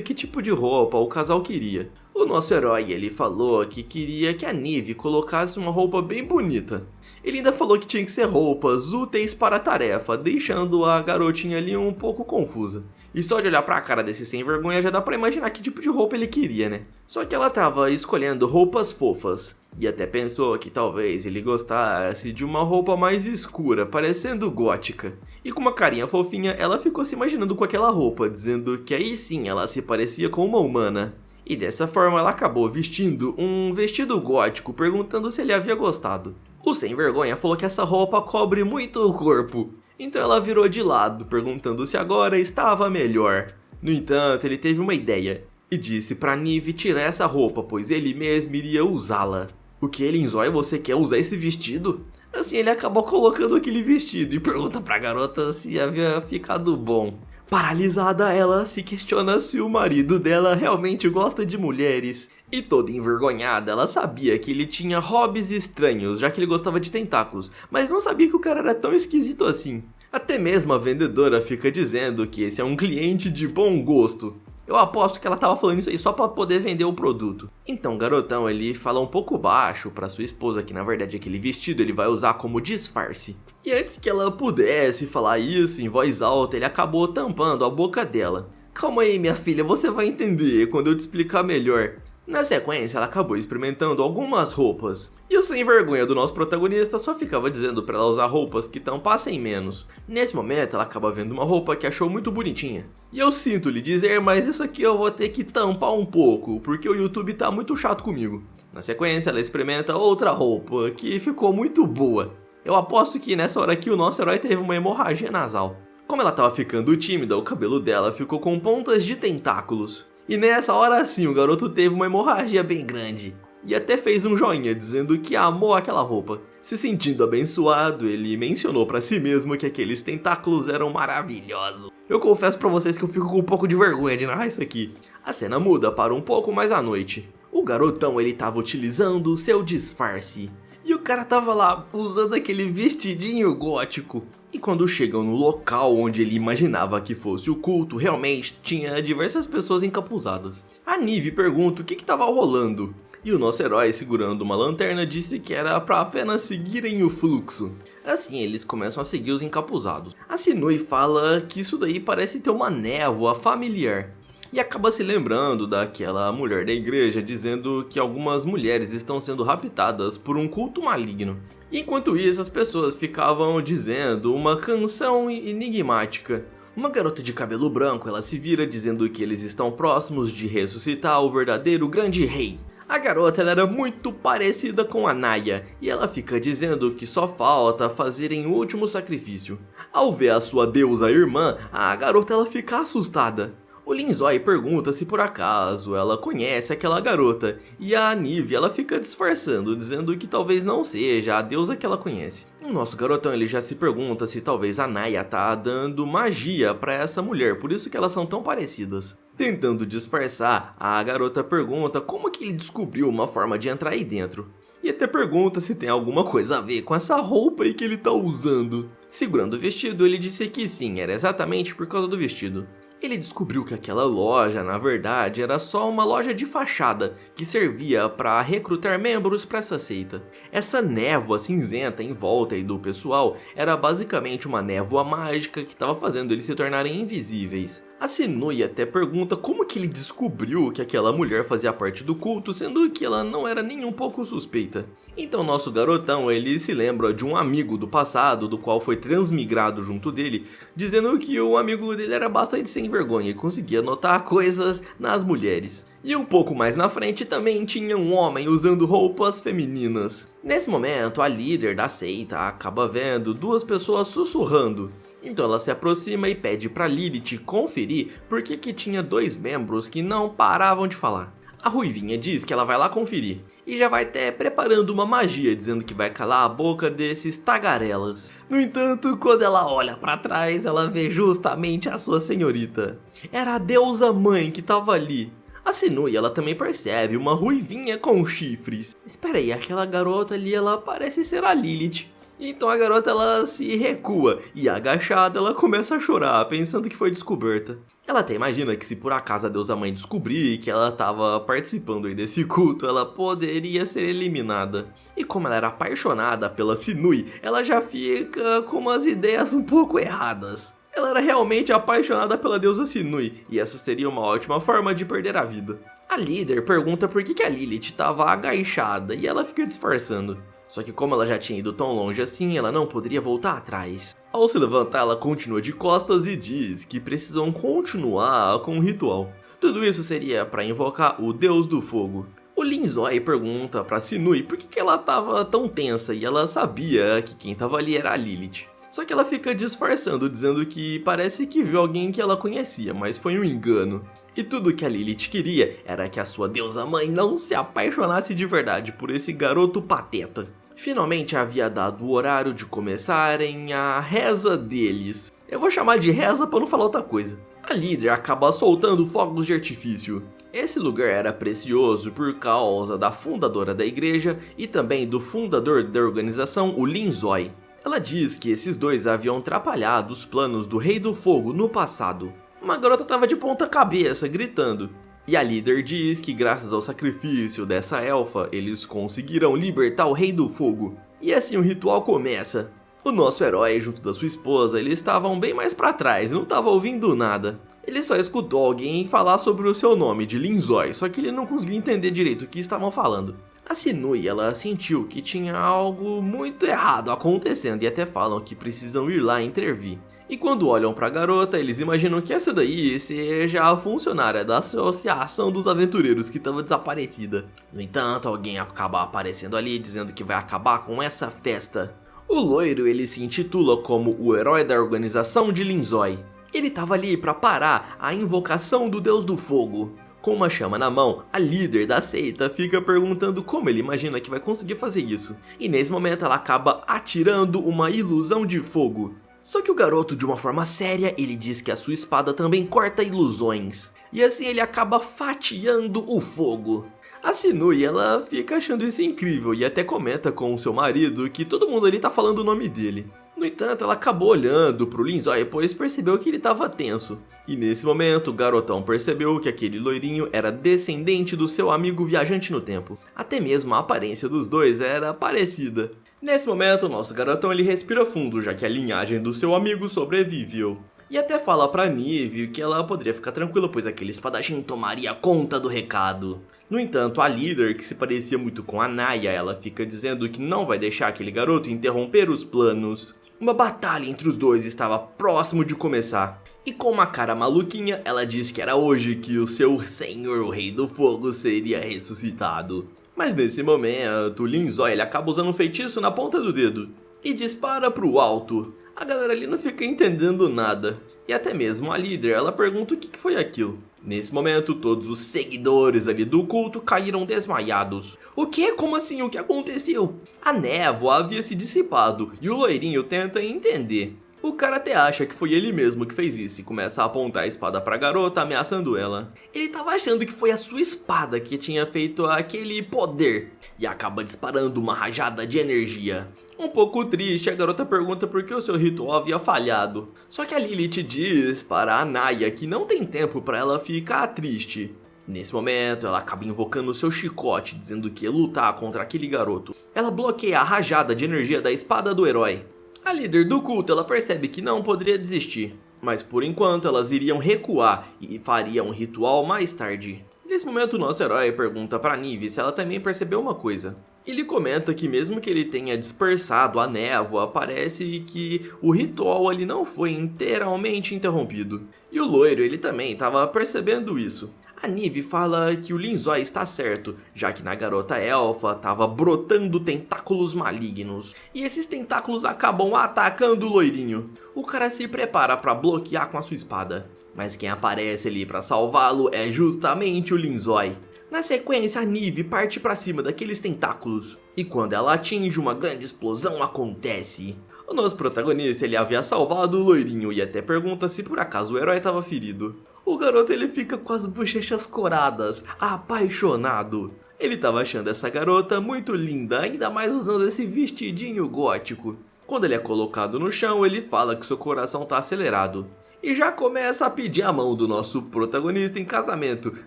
que tipo de roupa o casal queria. O nosso herói, ele falou que queria que a Nive colocasse uma roupa bem bonita. Ele ainda falou que tinha que ser roupas úteis para a tarefa, deixando a garotinha ali um pouco confusa. E só de olhar pra cara desse sem vergonha já dá pra imaginar que tipo de roupa ele queria, né? Só que ela tava escolhendo roupas fofas. E até pensou que talvez ele gostasse de uma roupa mais escura, parecendo gótica. E com uma carinha fofinha, ela ficou se imaginando com aquela roupa, dizendo que aí sim ela se parecia com uma humana. E dessa forma ela acabou vestindo um vestido gótico, perguntando se ele havia gostado. O sem vergonha falou que essa roupa cobre muito o corpo. Então ela virou de lado, perguntando se agora estava melhor. No entanto, ele teve uma ideia e disse pra Nive tirar essa roupa, pois ele mesmo iria usá-la. O que, Linzói, você quer usar esse vestido? Assim ele acabou colocando aquele vestido e pergunta pra garota se havia ficado bom. Paralisada, ela se questiona se o marido dela realmente gosta de mulheres. E toda envergonhada, ela sabia que ele tinha hobbies estranhos, já que ele gostava de tentáculos, mas não sabia que o cara era tão esquisito assim. Até mesmo a vendedora fica dizendo que esse é um cliente de bom gosto. Eu aposto que ela tava falando isso aí só pra poder vender o produto. Então o garotão, ele fala um pouco baixo pra sua esposa que na verdade aquele vestido ele vai usar como disfarce. E antes que ela pudesse falar isso em voz alta, ele acabou tampando a boca dela. Calma aí, minha filha, você vai entender quando eu te explicar melhor. Na sequência, ela acabou experimentando algumas roupas. E o sem vergonha do nosso protagonista só ficava dizendo pra ela usar roupas que tampassem menos. Nesse momento, ela acaba vendo uma roupa que achou muito bonitinha. E eu sinto lhe dizer, mas isso aqui eu vou ter que tampar um pouco, porque o YouTube tá muito chato comigo. Na sequência, ela experimenta outra roupa, que ficou muito boa. Eu aposto que nessa hora aqui o nosso herói teve uma hemorragia nasal. Como ela tava ficando tímida, o cabelo dela ficou com pontas de tentáculos. E nessa hora sim, o garoto teve uma hemorragia bem grande. E até fez um joinha dizendo que amou aquela roupa. Se sentindo abençoado, ele mencionou pra si mesmo que aqueles tentáculos eram maravilhosos. Eu confesso pra vocês que eu fico com um pouco de vergonha de narrar isso aqui. A cena muda para um pouco mais à noite. O garotão, ele tava utilizando o seu disfarce. E o cara tava lá usando aquele vestidinho gótico. E quando chegam no local onde ele imaginava que fosse o culto, realmente tinha diversas pessoas encapuzadas. A Nive pergunta o que estava rolando. E o nosso herói, segurando uma lanterna, disse que era para apenas seguirem o fluxo. Assim eles começam a seguir os encapuzados. A Sinui fala que isso daí parece ter uma névoa familiar. E acaba se lembrando daquela mulher da igreja dizendo que algumas mulheres estão sendo raptadas por um culto maligno. E enquanto isso, as pessoas ficavam dizendo uma canção enigmática. Uma garota de cabelo branco, ela se vira dizendo que eles estão próximos de ressuscitar o verdadeiro grande rei. A garota ela era muito parecida com a Naya, e ela fica dizendo que só falta fazerem o último sacrifício. Ao ver a sua deusa irmã, a garota ela fica assustada. O Linzói pergunta se por acaso ela conhece aquela garota, e a Nive ela fica disfarçando, dizendo que talvez não seja a deusa que ela conhece. O nosso garotão ele já se pergunta se talvez a Naya tá dando magia pra essa mulher, por isso que elas são tão parecidas. Tentando disfarçar, a garota pergunta como que ele descobriu uma forma de entrar aí dentro. E até pergunta se tem alguma coisa a ver com essa roupa aí que ele tá usando. Segurando o vestido, ele disse que sim, era exatamente por causa do vestido. Ele descobriu que aquela loja, na verdade, era só uma loja de fachada que servia para recrutar membros para essa seita. Essa névoa cinzenta em volta aí do pessoal era basicamente uma névoa mágica que estava fazendo eles se tornarem invisíveis. A Sinui até pergunta como que ele descobriu que aquela mulher fazia parte do culto, sendo que ela não era nem um pouco suspeita. Então nosso garotão, ele se lembra de um amigo do passado, do qual foi transmigrado junto dele, dizendo que o amigo dele era bastante sem vergonha e conseguia notar coisas nas mulheres. E um pouco mais na frente também tinha um homem usando roupas femininas. Nesse momento, a líder da seita acaba vendo duas pessoas sussurrando. Então ela se aproxima e pede pra Lilith conferir por que tinha dois membros que não paravam de falar. A Ruivinha diz que ela vai lá conferir e já vai até preparando uma magia dizendo que vai calar a boca desses tagarelas. No entanto, quando ela olha pra trás, ela vê justamente a sua senhorita. Era a deusa mãe que tava ali. A Sinui, ela também percebe uma ruivinha com chifres. Espera aí, aquela garota ali, ela parece ser a Lilith. Então a garota ela se recua e agachada ela começa a chorar, pensando que foi descoberta. Ela até imagina que se por acaso a deusa mãe descobrir que ela estava participando aí desse culto, ela poderia ser eliminada. E como ela era apaixonada pela Sinui, ela já fica com umas ideias um pouco erradas. Ela era realmente apaixonada pela deusa Sinui, e essa seria uma ótima forma de perder a vida. A líder pergunta por que a Lilith estava agachada e ela fica disfarçando. Só que como ela já tinha ido tão longe assim, ela não poderia voltar atrás. Ao se levantar, ela continua de costas e diz que precisam continuar com o ritual. Tudo isso seria para invocar o deus do fogo. O Linzoi pergunta para Sinui por que ela estava tão tensa e ela sabia que quem estava ali era a Lilith. Só que ela fica disfarçando, dizendo que parece que viu alguém que ela conhecia, mas foi um engano. E tudo que a Lilith queria era que a sua deusa mãe não se apaixonasse de verdade por esse garoto pateta. Finalmente havia dado o horário de começarem a reza deles. Eu vou chamar de reza para não falar outra coisa. A líder acaba soltando fogos de artifício. Esse lugar era precioso por causa da fundadora da igreja e também do fundador da organização, o Linzoi. Ela diz que esses dois haviam atrapalhado os planos do Rei do Fogo no passado. Uma garota estava de ponta cabeça, gritando. E a líder diz que graças ao sacrifício dessa elfa, eles conseguirão libertar o Rei do Fogo. E assim o ritual começa. O nosso herói, junto da sua esposa, eles estavam bem mais pra trás, não estava ouvindo nada. Ele só escutou alguém falar sobre o seu nome, de Linzoi, só que ele não conseguia entender direito o que estavam falando. A Sinui, ela sentiu que tinha algo muito errado acontecendo e até falam que precisam ir lá intervir. E quando olham pra garota, eles imaginam que essa daí seja a funcionária da Associação dos Aventureiros que estava desaparecida. No entanto, alguém acaba aparecendo ali dizendo que vai acabar com essa festa. O loiro, ele se intitula como o herói da organização de Linzoi. Ele estava ali para parar a invocação do Deus do Fogo. Com uma chama na mão, a líder da seita fica perguntando como ele imagina que vai conseguir fazer isso. E nesse momento ela acaba atirando uma ilusão de fogo. Só que o garoto, de uma forma séria, ele diz que a sua espada também corta ilusões. E assim ele acaba fatiando o fogo. A Sinui, ela fica achando isso incrível e até comenta com o seu marido que todo mundo ali tá falando o nome dele. No entanto, ela acabou olhando pro Linzoi, pois percebeu que ele estava tenso. E nesse momento, o garotão percebeu que aquele loirinho era descendente do seu amigo viajante no tempo. Até mesmo a aparência dos dois era parecida. Nesse momento, o nosso garotão ele respira fundo, já que a linhagem do seu amigo sobreviveu. E até fala pra Nive que ela poderia ficar tranquila, pois aquele espadachim tomaria conta do recado. No entanto, a líder, que se parecia muito com a Naya, ela fica dizendo que não vai deixar aquele garoto interromper os planos. Uma batalha entre os dois estava próximo de começar. E com uma cara maluquinha, ela diz que era hoje que o seu senhor, o Rei do Fogo, seria ressuscitado. Mas nesse momento, o Linzoi ele acaba usando um feitiço na ponta do dedo e dispara pro alto. A galera ali não fica entendendo nada. E até mesmo a líder, ela pergunta o que foi aquilo. Nesse momento, todos os seguidores ali do culto caíram desmaiados. O quê? Como assim? O que aconteceu? A névoa havia se dissipado e o loirinho tenta entender. O cara até acha que foi ele mesmo que fez isso e começa a apontar a espada pra garota, ameaçando ela. Ele tava achando que foi a sua espada que tinha feito aquele poder e acaba disparando uma rajada de energia. Um pouco triste, a garota pergunta por que o seu ritual havia falhado. Só que a Lilith diz para a Naya que não tem tempo para ela ficar triste. Nesse momento, ela acaba invocando o seu chicote, dizendo que ia lutar contra aquele garoto. Ela bloqueia a rajada de energia da espada do herói. A líder do culto, ela percebe que não poderia desistir, mas por enquanto elas iriam recuar e fariam um ritual mais tarde. Nesse momento, o nosso herói pergunta para Nive se ela também percebeu uma coisa. Ele comenta que mesmo que ele tenha dispersado a névoa, parece que o ritual ali não foi inteiramente interrompido. E o loiro, ele também estava percebendo isso. A Nive fala que o Linzoi está certo, já que na garota elfa estava brotando tentáculos malignos. E esses tentáculos acabam atacando o loirinho. O cara se prepara para bloquear com a sua espada. Mas quem aparece ali para salvá-lo é justamente o Linzoi. Na sequência, a Nive parte para cima daqueles tentáculos. E quando ela atinge, uma grande explosão acontece. O nosso protagonista ele havia salvado o loirinho e até pergunta se por acaso o herói estava ferido. O garoto ele fica com as bochechas coradas, apaixonado. Ele estava achando essa garota muito linda, ainda mais usando esse vestidinho gótico. Quando ele é colocado no chão, ele fala que seu coração tá acelerado. E já começa a pedir a mão do nosso protagonista em casamento,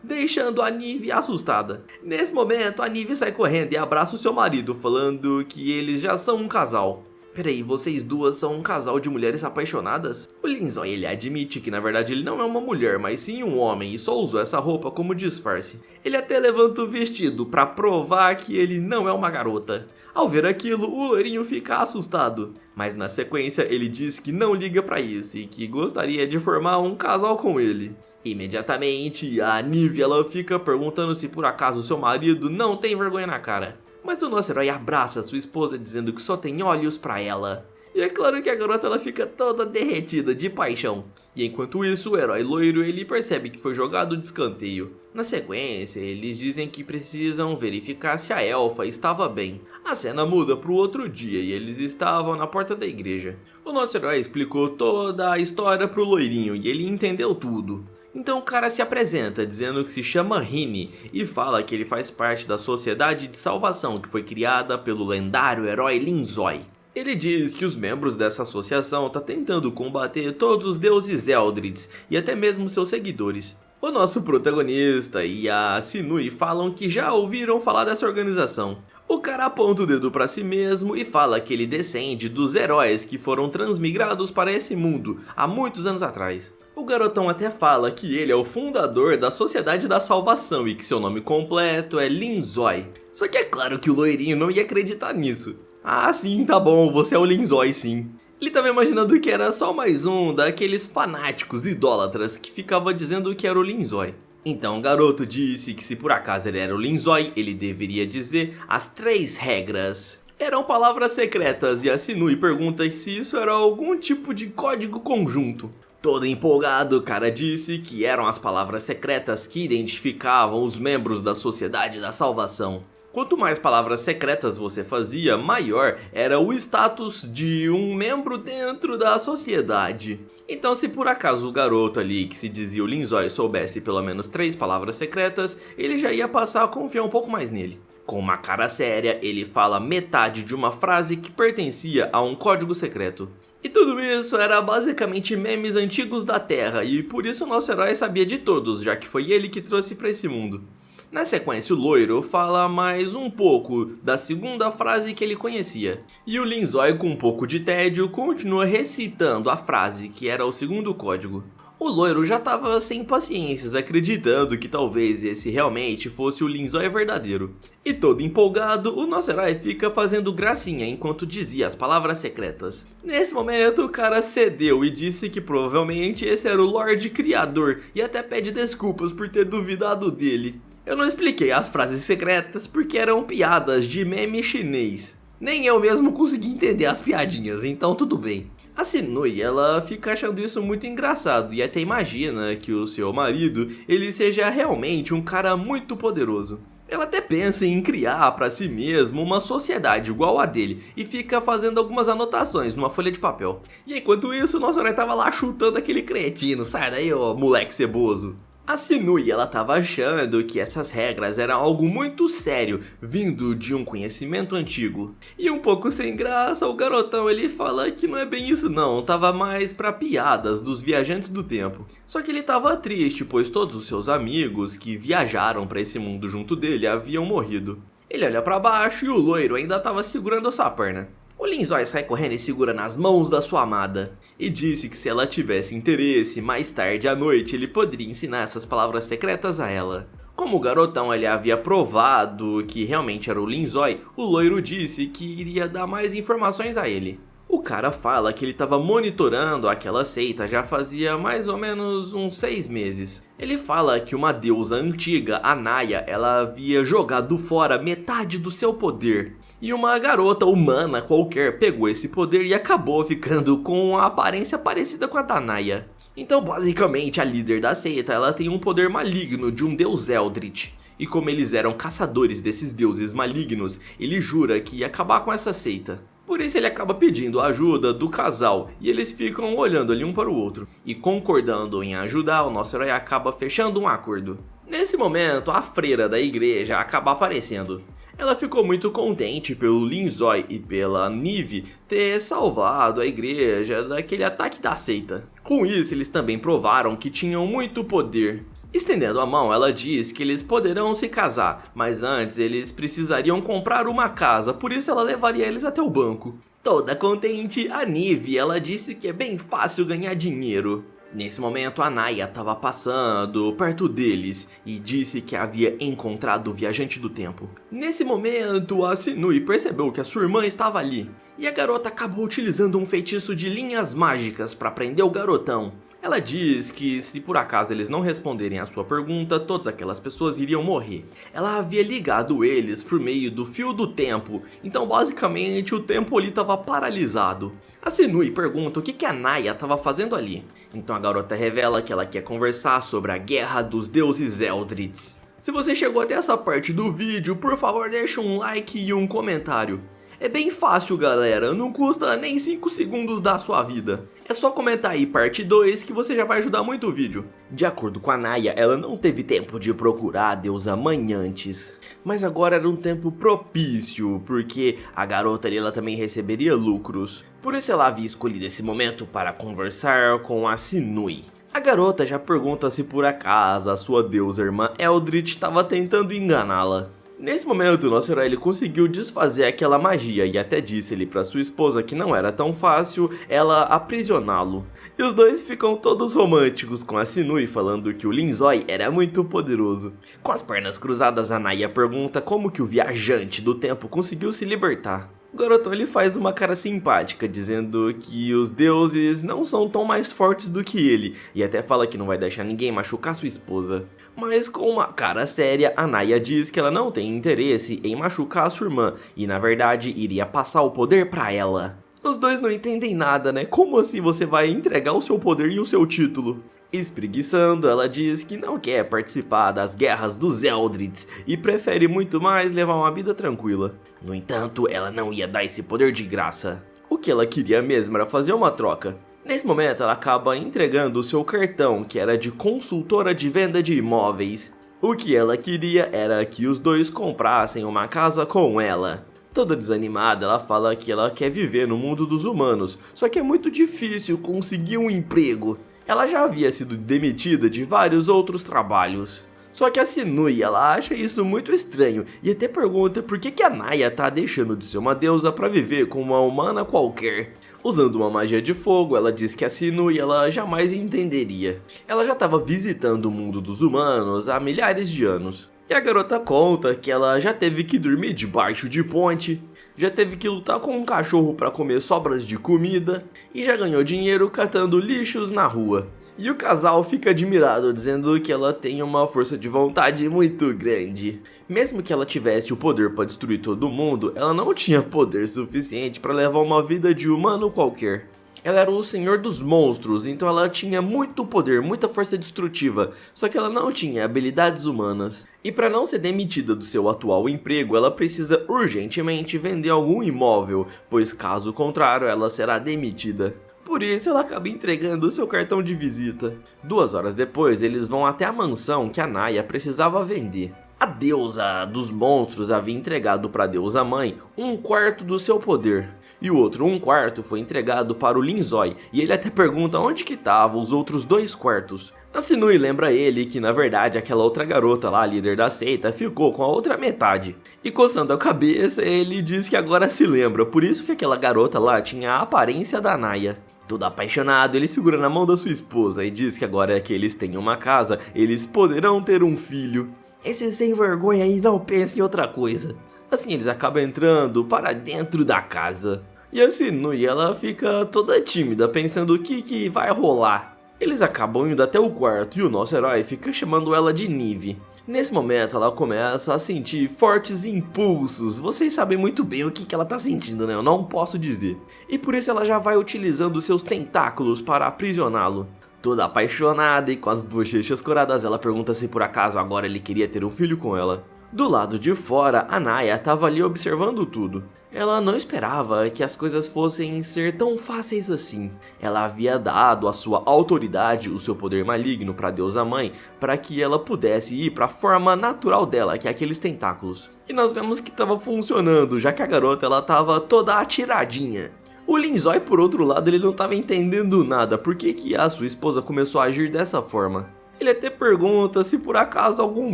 deixando a Nive assustada. Nesse momento, a Nive sai correndo e abraça o seu marido, falando que eles já são um casal. Peraí, vocês duas são um casal de mulheres apaixonadas? O Linzói, ele admite que na verdade ele não é uma mulher, mas sim um homem e só usou essa roupa como disfarce. Ele até levanta o vestido pra provar que ele não é uma garota. Ao ver aquilo, o loirinho fica assustado, mas na sequência ele diz que não liga pra isso e que gostaria de formar um casal com ele. Imediatamente, a Nive ela fica perguntando se por acaso seu marido não tem vergonha na cara. Mas o nosso herói abraça sua esposa dizendo que só tem olhos pra ela. E é claro que a garota ela fica toda derretida de paixão. E enquanto isso, o herói loiro ele percebe que foi jogado de escanteio. Na sequência, eles dizem que precisam verificar se a elfa estava bem. A cena muda pro outro dia e eles estavam na porta da igreja. O nosso herói explicou toda a história pro loirinho e ele entendeu tudo. Então o cara se apresenta dizendo que se chama Rini e fala que ele faz parte da Sociedade de Salvação que foi criada pelo lendário herói Linzói. Ele diz que os membros dessa associação estão tentando combater todos os deuses Eldritch e até mesmo seus seguidores. O nosso protagonista e a Sinui falam que já ouviram falar dessa organização. O cara aponta o dedo pra si mesmo e fala que ele descende dos heróis que foram transmigrados para esse mundo há muitos anos atrás. O garotão até fala que ele é o fundador da Sociedade da Salvação e que seu nome completo é Linzói. Só que é claro que o loirinho não ia acreditar nisso. Ah sim, tá bom, você é o Linzói sim. Ele tava imaginando que era só mais um daqueles fanáticos idólatras que ficava dizendo que era o Linzói. Então o garoto disse que se por acaso ele era o Linzói, ele deveria dizer as 3 regras. Eram palavras secretas e a Sinui pergunta se isso era algum tipo de código conjunto. Todo empolgado, o cara disse que eram as palavras secretas que identificavam os membros da Sociedade da Salvação. Quanto mais palavras secretas você fazia, maior era o status de um membro dentro da sociedade. Então se por acaso o garoto ali que se dizia o Linzói soubesse pelo menos 3 palavras secretas, ele já ia passar a confiar um pouco mais nele. Com uma cara séria, ele fala metade de uma frase que pertencia a um código secreto. E tudo isso era basicamente memes antigos da Terra, e por isso o nosso herói sabia de todos, já que foi ele que trouxe para esse mundo. Na sequência, o loiro fala mais um pouco da segunda frase que ele conhecia. E o Linzói, com um pouco de tédio, continua recitando a frase que era o segundo código. O loiro já estava sem paciências, acreditando que talvez esse realmente fosse o Linzói verdadeiro. E todo empolgado, o nosso herói fica fazendo gracinha enquanto dizia as palavras secretas. Nesse momento, o cara cedeu e disse que provavelmente esse era o Lorde Criador e até pede desculpas por ter duvidado dele. Eu não expliquei as frases secretas porque eram piadas de meme chinês. Nem eu mesmo consegui entender as piadinhas, então tudo bem. A Sinui, ela fica achando isso muito engraçado e até imagina que o seu marido, ele seja realmente um cara muito poderoso. Ela até pensa em criar para si mesmo uma sociedade igual a dele e fica fazendo algumas anotações numa folha de papel. E enquanto isso, o nosso herói tava lá chutando aquele cretino, sai daí ô moleque ceboso. A Sinui, ela tava achando que essas regras eram algo muito sério, vindo de um conhecimento antigo. E um pouco sem graça, o garotão ele fala que não é bem isso não, tava mais pra piadas dos viajantes do tempo. Só que ele tava triste, pois todos os seus amigos que viajaram pra esse mundo junto dele haviam morrido. Ele olha pra baixo e o loiro ainda tava segurando a sua perna. O Linzói sai correndo e segura nas mãos da sua amada, e disse que se ela tivesse interesse, mais tarde à noite ele poderia ensinar essas palavras secretas a ela. Como o garotão ele havia provado que realmente era o Linzói, o loiro disse que iria dar mais informações a ele. O cara fala que ele estava monitorando aquela seita já fazia mais ou menos uns 6 meses. Ele fala que uma deusa antiga, a Naya, ela havia jogado fora metade do seu poder. E uma garota humana qualquer pegou esse poder e acabou ficando com uma aparência parecida com a da Naya. Então basicamente a líder da seita ela tem um poder maligno de um deus Eldritch. E como eles eram caçadores desses deuses malignos, ele jura que ia acabar com essa seita. Por isso ele acaba pedindo a ajuda do casal e eles ficam olhando ali um para o outro. E concordando em ajudar, o nosso herói acaba fechando um acordo. Nesse momento, a freira da igreja acaba aparecendo. Ela ficou muito contente pelo Linzói e pela Nive ter salvado a igreja daquele ataque da seita. Com isso, eles também provaram que tinham muito poder. Estendendo a mão, ela diz que eles poderão se casar, mas antes eles precisariam comprar uma casa, por isso ela levaria eles até o banco. Toda contente, a Nive, ela disse que é bem fácil ganhar dinheiro. Nesse momento, a Naya estava passando perto deles e disse que havia encontrado o viajante do tempo. Nesse momento, a Sinui percebeu que a sua irmã estava ali, e a garota acabou utilizando um feitiço de linhas mágicas para prender o garotão. Ela diz que se por acaso eles não responderem à sua pergunta, todas aquelas pessoas iriam morrer. Ela havia ligado eles por meio do fio do tempo, então basicamente o tempo ali estava paralisado. A Sinui pergunta o que a Naya estava fazendo ali. Então a garota revela que ela quer conversar sobre a guerra dos deuses Eldritch. Se você chegou até essa parte do vídeo, por favor deixa um like e um comentário. É bem fácil, galera, não custa nem 5 segundos da sua vida. É só comentar aí parte 2 que você já vai ajudar muito o vídeo. De acordo com a Naya, ela não teve tempo de procurar a deusa mãe antes. Mas agora era um tempo propício, porque a garota ali ela também receberia lucros. Por isso ela havia escolhido esse momento para conversar com a Sinui. A garota já pergunta se por acaso a sua deusa irmã Eldritch estava tentando enganá-la. Nesse momento, o nosso herói ele conseguiu desfazer aquela magia e até disse ele para sua esposa que não era tão fácil ela aprisioná-lo. E os dois ficam todos românticos com a Sinui falando que o Linzói era muito poderoso. Com as pernas cruzadas, a Naya pergunta como que o viajante do tempo conseguiu se libertar. O garotão ele faz uma cara simpática, dizendo que os deuses não são tão mais fortes do que ele, e até fala que não vai deixar ninguém machucar sua esposa. Mas com uma cara séria, a Naya diz que ela não tem interesse em machucar a sua irmã, e na verdade iria passar o poder pra ela. Os dois não entendem nada, né? Como assim você vai entregar o seu poder e o seu título? Espreguiçando, ela diz que não quer participar das guerras dos Eldritch e prefere muito mais levar uma vida tranquila. No entanto, ela não ia dar esse poder de graça. O que ela queria mesmo era fazer uma troca. Nesse momento, ela acaba entregando o seu cartão, que era de consultora de venda de imóveis. O que ela queria era que os dois comprassem uma casa com ela. Toda desanimada, ela fala que ela quer viver no mundo dos humanos, só que é muito difícil conseguir um emprego. Ela já havia sido demitida de vários outros trabalhos. Só que a Sinui, ela acha isso muito estranho e até pergunta por que a Naya tá deixando de ser uma deusa para viver com uma humana qualquer. Usando uma magia de fogo, ela diz que a Sinui ela jamais entenderia. Ela já estava visitando o mundo dos humanos há milhares de anos. E a garota conta que ela já teve que dormir debaixo de ponte, já teve que lutar com um cachorro para comer sobras de comida e já ganhou dinheiro catando lixos na rua. E o casal fica admirado, dizendo que ela tem uma força de vontade muito grande. Mesmo que ela tivesse o poder para destruir todo mundo, ela não tinha poder suficiente para levar uma vida de humano qualquer. Ela era o senhor dos monstros, então ela tinha muito poder, muita força destrutiva, só que ela não tinha habilidades humanas. E para não ser demitida do seu atual emprego, ela precisa urgentemente vender algum imóvel, pois caso contrário ela será demitida. Por isso ela acaba entregando seu cartão de visita. 2 horas depois, eles vão até a mansão que a Naya precisava vender. A deusa dos monstros havia entregado para a deusa mãe 1/4 do seu poder. E o outro 1/4 foi entregado para o Linzói, e ele até pergunta onde que estavam os outros 2/4. A Sinui lembra ele que na verdade aquela outra garota lá, líder da seita, ficou com a outra metade. E coçando a cabeça, ele diz que agora se lembra, por isso que aquela garota lá tinha a aparência da Naya. Todo apaixonado, ele segura na mão da sua esposa e diz que agora que eles têm uma casa, eles poderão ter um filho. Esse sem vergonha aí não pensa em outra coisa. Assim eles acabam entrando para dentro da casa. E a Sinui, ela fica toda tímida, pensando o que vai rolar. Eles acabam indo até o quarto e o nosso herói fica chamando ela de Nive. Nesse momento ela começa a sentir fortes impulsos. Vocês sabem muito bem o que ela tá sentindo, né? Eu não posso dizer. E por isso ela já vai utilizando seus tentáculos para aprisioná-lo. Toda apaixonada e com as bochechas coradas, ela pergunta se por acaso agora ele queria ter um filho com ela. Do lado de fora, a Naya estava ali observando tudo. Ela não esperava que as coisas fossem ser tão fáceis assim. Ela havia dado a sua autoridade, o seu poder maligno para a deusa mãe, para que ela pudesse ir para a forma natural dela, que é aqueles tentáculos. E nós vemos que estava funcionando, já que a garota ela estava toda atiradinha. O Linzói, por outro lado, ele não estava entendendo nada, por que a sua esposa começou a agir dessa forma. Ele até pergunta se por acaso algum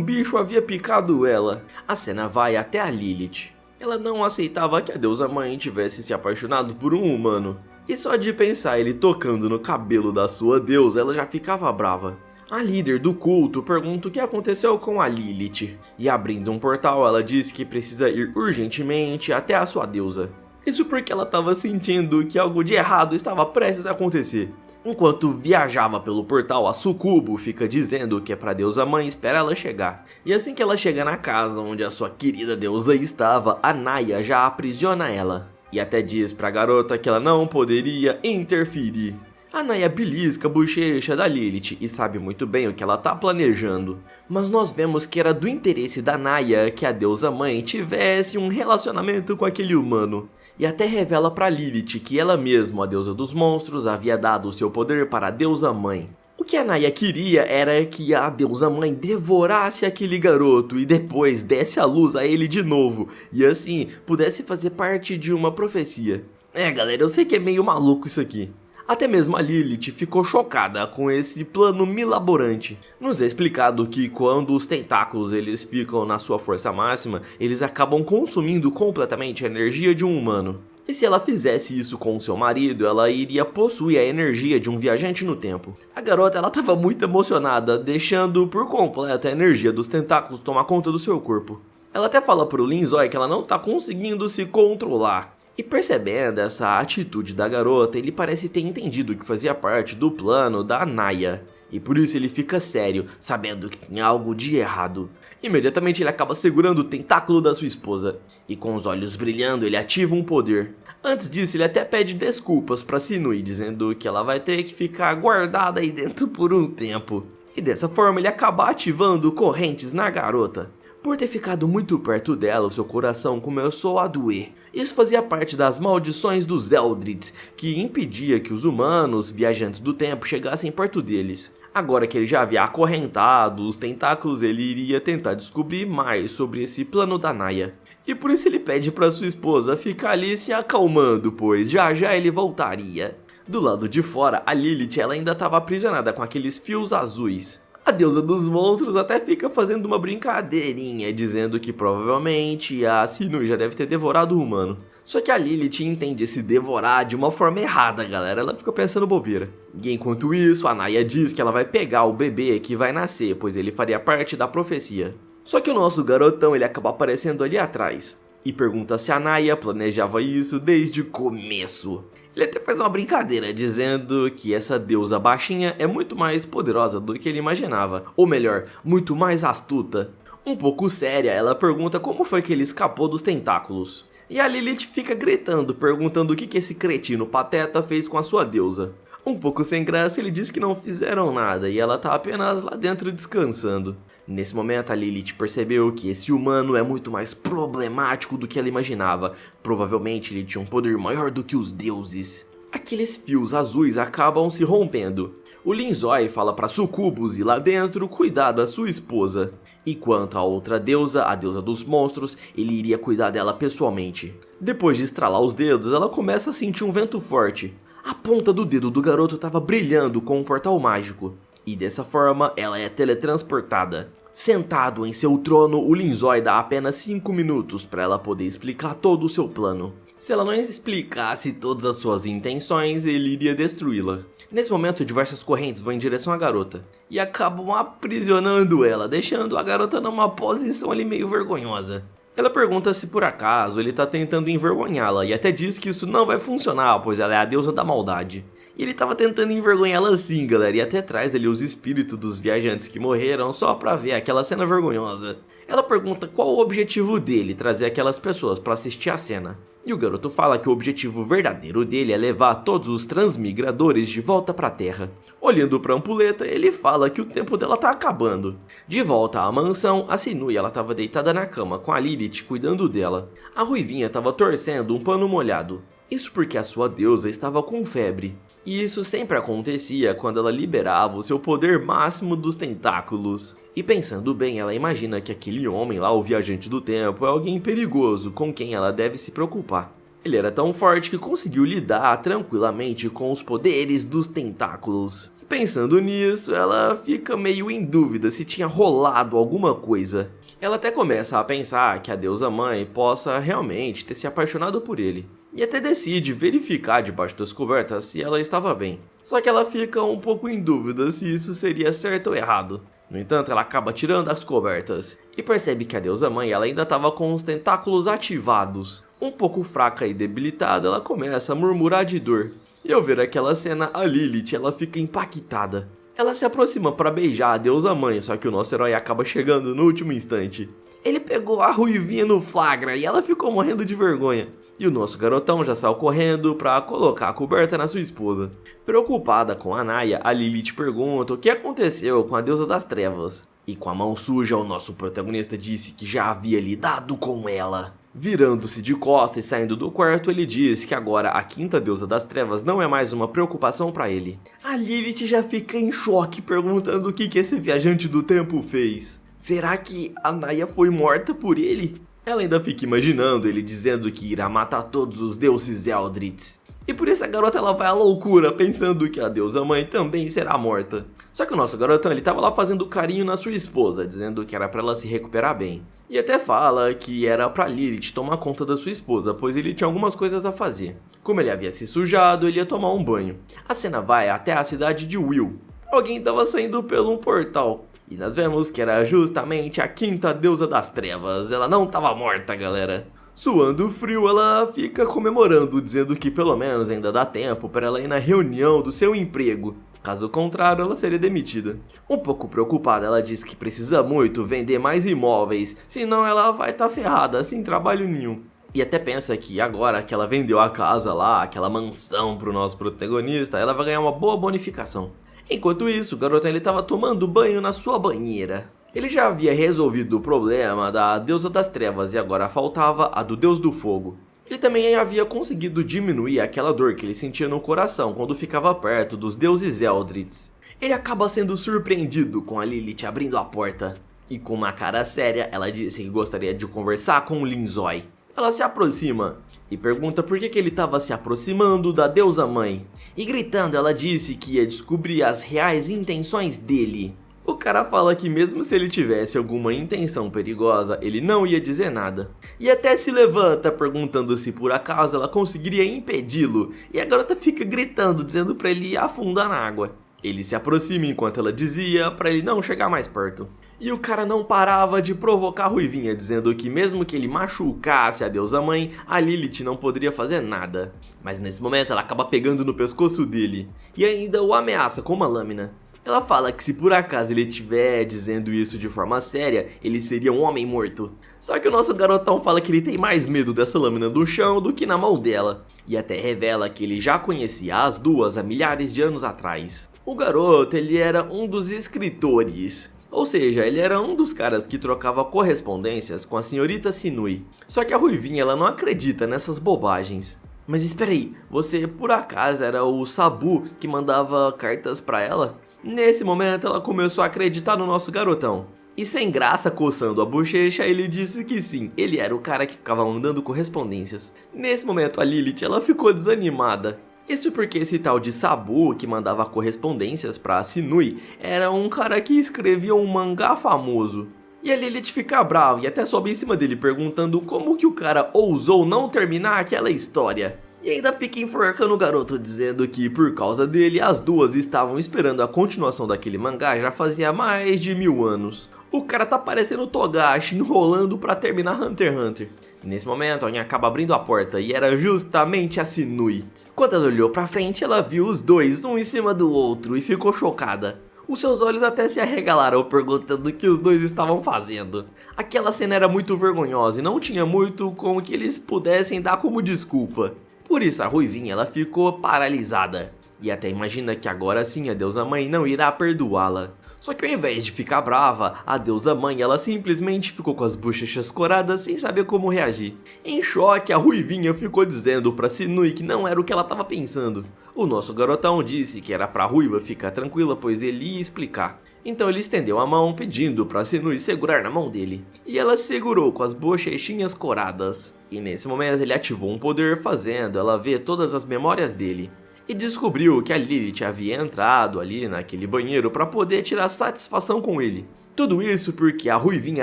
bicho havia picado ela. A cena vai até a Lilith. Ela não aceitava que a deusa mãe tivesse se apaixonado por um humano. E só de pensar ele tocando no cabelo da sua deusa, ela já ficava brava. A líder do culto pergunta o que aconteceu com a Lilith. E abrindo um portal, ela diz que precisa ir urgentemente até a sua deusa. Isso porque ela estava sentindo que algo de errado estava prestes a acontecer. Enquanto viajava pelo portal, a Sucubo fica dizendo que é pra deusa mãe esperar ela chegar. E assim que ela chega na casa onde a sua querida deusa estava, a Naya já aprisiona ela. E até diz pra garota que ela não poderia interferir. A Naya belisca a bochecha da Lilith e sabe muito bem o que ela tá planejando. Mas nós vemos que era do interesse da Naya que a deusa mãe tivesse um relacionamento com aquele humano. E até revela pra Lilith que ela mesma, a deusa dos monstros, havia dado o seu poder para a deusa mãe. O que a Naya queria era que a deusa mãe devorasse aquele garoto e depois desse a luz a ele de novo, e assim pudesse fazer parte de uma profecia. Galera, eu sei que é meio maluco isso aqui. Até mesmo a Lilith ficou chocada com esse plano milaborante. Nos é explicado que quando os tentáculos eles ficam na sua força máxima, eles acabam consumindo completamente a energia de um humano. E se ela fizesse isso com seu marido, ela iria possuir a energia de um viajante no tempo. A garota ela estava muito emocionada, deixando por completo a energia dos tentáculos tomar conta do seu corpo. Ela até fala pro Linzói que ela não está conseguindo se controlar. E percebendo essa atitude da garota, ele parece ter entendido que fazia parte do plano da Naya. E por isso ele fica sério, sabendo que tem algo de errado. Imediatamente ele acaba segurando o tentáculo da sua esposa. E com os olhos brilhando, ele ativa um poder. Antes disso, ele até pede desculpas pra Sinui, dizendo que ela vai ter que ficar guardada aí dentro por um tempo. E dessa forma ele acaba ativando correntes na garota. Por ter ficado muito perto dela, o seu coração começou a doer. Isso fazia parte das maldições dos Eldritz, que impedia que os humanos, viajantes do tempo, chegassem perto deles. Agora que ele já havia acorrentado os tentáculos, ele iria tentar descobrir mais sobre esse plano da Naya. E por isso ele pede para sua esposa ficar ali se acalmando, pois já já ele voltaria. Do lado de fora, a Lilith ela ainda estava aprisionada com aqueles fios azuis. A deusa dos monstros até fica fazendo uma brincadeirinha, dizendo que provavelmente a Sinui já deve ter devorado o humano. Só que a Lilith entende esse devorar de uma forma errada, galera, ela fica pensando bobeira. E enquanto isso, a Naya diz que ela vai pegar o bebê que vai nascer, pois ele faria parte da profecia. Só que o nosso garotão ele acaba aparecendo ali atrás e pergunta se a Naya planejava isso desde o começo. Ele até faz uma brincadeira dizendo que essa deusa baixinha é muito mais poderosa do que ele imaginava, ou melhor, muito mais astuta. Um pouco séria, ela pergunta como foi que ele escapou dos tentáculos. E a Lilith fica gritando, perguntando o que esse cretino pateta fez com a sua deusa. Um pouco sem graça, ele diz que não fizeram nada e ela tá apenas lá dentro descansando. Nesse momento, a Lilith percebeu que esse humano é muito mais problemático do que ela imaginava. Provavelmente ele tinha um poder maior do que os deuses. Aqueles fios azuis acabam se rompendo. O Linzói fala para Sucubus ir lá dentro cuidar da sua esposa. E quanto à outra deusa, a deusa dos monstros, ele iria cuidar dela pessoalmente. Depois de estralar os dedos, ela começa a sentir um vento forte. A ponta do dedo do garoto estava brilhando com um portal mágico. E dessa forma, ela é teletransportada. Sentado em seu trono, o Linzói dá apenas 5 minutos para ela poder explicar todo o seu plano. Se ela não explicasse todas as suas intenções, ele iria destruí-la. Nesse momento, diversas correntes vão em direção à garota e acabam aprisionando ela, deixando a garota numa posição ali meio vergonhosa. Ela pergunta se por acaso ele tá tentando envergonhá-la e até diz que isso não vai funcionar, pois ela é a deusa da maldade. E ele tava tentando envergonhá-la assim, galera, e até traz ali os espíritos dos viajantes que morreram só pra ver aquela cena vergonhosa. Ela pergunta qual o objetivo dele trazer aquelas pessoas pra assistir a cena. E o garoto fala que o objetivo verdadeiro dele é levar todos os transmigradores de volta pra Terra. Olhando pra Ampuleta, ele fala que o tempo dela tá acabando. De volta à mansão, a Sinui ela tava deitada na cama com a Lilith cuidando dela. A Ruivinha tava torcendo um pano molhado. Isso porque a sua deusa estava com febre. E isso sempre acontecia quando ela liberava o seu poder máximo dos tentáculos. E pensando bem, ela imagina que aquele homem lá, o viajante do tempo, é alguém perigoso com quem ela deve se preocupar. Ele era tão forte que conseguiu lidar tranquilamente com os poderes dos tentáculos. E pensando nisso, ela fica meio em dúvida se tinha rolado alguma coisa. Ela até começa a pensar que a deusa mãe possa realmente ter se apaixonado por ele. E até decide verificar debaixo das cobertas se ela estava bem. Só que ela fica um pouco em dúvida se isso seria certo ou errado. No entanto, ela acaba tirando as cobertas e percebe que a deusa mãe ela ainda estava com os tentáculos ativados. Um pouco fraca e debilitada, ela começa a murmurar de dor. E ao ver aquela cena, a Lilith ela fica impactada. Ela se aproxima para beijar a deusa mãe, só que o nosso herói acaba chegando no último instante. Ele pegou a Ruivinha no flagra e ela ficou morrendo de vergonha. E o nosso garotão já saiu correndo para colocar a coberta na sua esposa. Preocupada com a Naya, a Lilith pergunta o que aconteceu com a deusa das trevas. E com a mão suja, o nosso protagonista disse que já havia lidado com ela. Virando-se de costas e saindo do quarto, ele diz que agora a quinta deusa das trevas não é mais uma preocupação para ele. A Lilith já fica em choque, perguntando o que esse viajante do tempo fez. Será que a Naya foi morta por ele? Ela ainda fica imaginando ele dizendo que irá matar todos os deuses Eldritch. E por isso a garota ela vai à loucura, pensando que a deusa mãe também será morta. Só que o nosso garotão ele tava lá fazendo carinho na sua esposa, dizendo que era pra ela se recuperar bem. E até fala que era pra Lilith tomar conta da sua esposa, pois ele tinha algumas coisas a fazer. Como ele havia se sujado, ele ia tomar um banho. A cena vai até a cidade de Will. Alguém tava saindo pelo um portal. E nós vemos que era justamente a quinta deusa das trevas. Ela não estava morta, galera. Suando frio, ela fica comemorando, dizendo que pelo menos ainda dá tempo para ela ir na reunião do seu emprego. Caso contrário, ela seria demitida. Um pouco preocupada, ela diz que precisa muito vender mais imóveis, senão ela vai estar ferrada, sem trabalho nenhum. E até pensa que agora que ela vendeu a casa lá, aquela mansão pro nosso protagonista, ela vai ganhar uma boa bonificação. Enquanto isso, o garotão ele estava tomando banho na sua banheira. Ele já havia resolvido o problema da deusa das trevas e agora faltava a do deus do fogo. Ele também havia conseguido diminuir aquela dor que ele sentia no coração quando ficava perto dos deuses Eldritch. Ele acaba sendo surpreendido com a Lilith abrindo a porta. E com uma cara séria, ela disse que gostaria de conversar com o Linzói. Ela se aproxima e pergunta por que ele estava se aproximando da deusa mãe. E gritando, ela disse que ia descobrir as reais intenções dele. O cara fala que mesmo se ele tivesse alguma intenção perigosa, ele não ia dizer nada. E até se levanta perguntando se por acaso ela conseguiria impedi-lo. E a garota fica gritando, dizendo para ele afundar na água. Ele se aproxima enquanto ela dizia para ele não chegar mais perto. E o cara não parava de provocar a Ruivinha, dizendo que mesmo que ele machucasse a deusa mãe, a Lilith não poderia fazer nada. Mas nesse momento ela acaba pegando no pescoço dele e ainda o ameaça com uma lâmina. Ela fala que se por acaso ele estiver dizendo isso de forma séria, ele seria um homem morto. Só que o nosso garotão fala que ele tem mais medo dessa lâmina do chão do que na mão dela. E até revela que ele já conhecia as duas há milhares de anos atrás. O garoto, ele era um dos escritores. Ou seja, ele era um dos caras que trocava correspondências com a senhorita Sinui. Só que a Ruivinha ela não acredita nessas bobagens. Mas espera aí, você por acaso era o Sabu que mandava cartas pra ela? Nesse momento ela começou a acreditar no nosso garotão. E sem graça coçando a bochecha, ele disse que sim, ele era o cara que ficava mandando correspondências. Nesse momento a Lilith ela ficou desanimada. Isso porque esse tal de Sabu, que mandava correspondências pra Sinui, era um cara que escrevia um mangá famoso. E a Lilith fica brava e até sobe em cima dele perguntando como que o cara ousou não terminar aquela história. E ainda fica enforcando o garoto, dizendo que por causa dele as duas estavam esperando a continuação daquele mangá já fazia mais de 1000 anos. O cara tá parecendo Togashi enrolando pra terminar Hunter x Hunter. E nesse momento alguém acaba abrindo a porta e era justamente a Sinui. Quando ela olhou pra frente, ela viu os dois, um em cima do outro, e ficou chocada. Os seus olhos até se arregalaram perguntando o que os dois estavam fazendo. Aquela cena era muito vergonhosa e não tinha muito com o que eles pudessem dar como desculpa. Por isso a Ruivinha ela ficou paralisada. E até imagina que agora sim a deusa mãe não irá perdoá-la. Só que ao invés de ficar brava, a deusa mãe ela simplesmente ficou com as bochechas coradas sem saber como reagir. Em choque, a Ruivinha ficou dizendo pra Sinui que não era o que ela estava pensando. O nosso garotão disse que era pra Ruiva ficar tranquila, pois ele ia explicar. Então ele estendeu a mão pedindo pra Sinui segurar na mão dele. E ela segurou com as bochechinhas coradas. E nesse momento ele ativou um poder fazendo ela ver todas as memórias dele. E descobriu que a Lilith havia entrado ali naquele banheiro para poder tirar satisfação com ele. Tudo isso porque a Ruivinha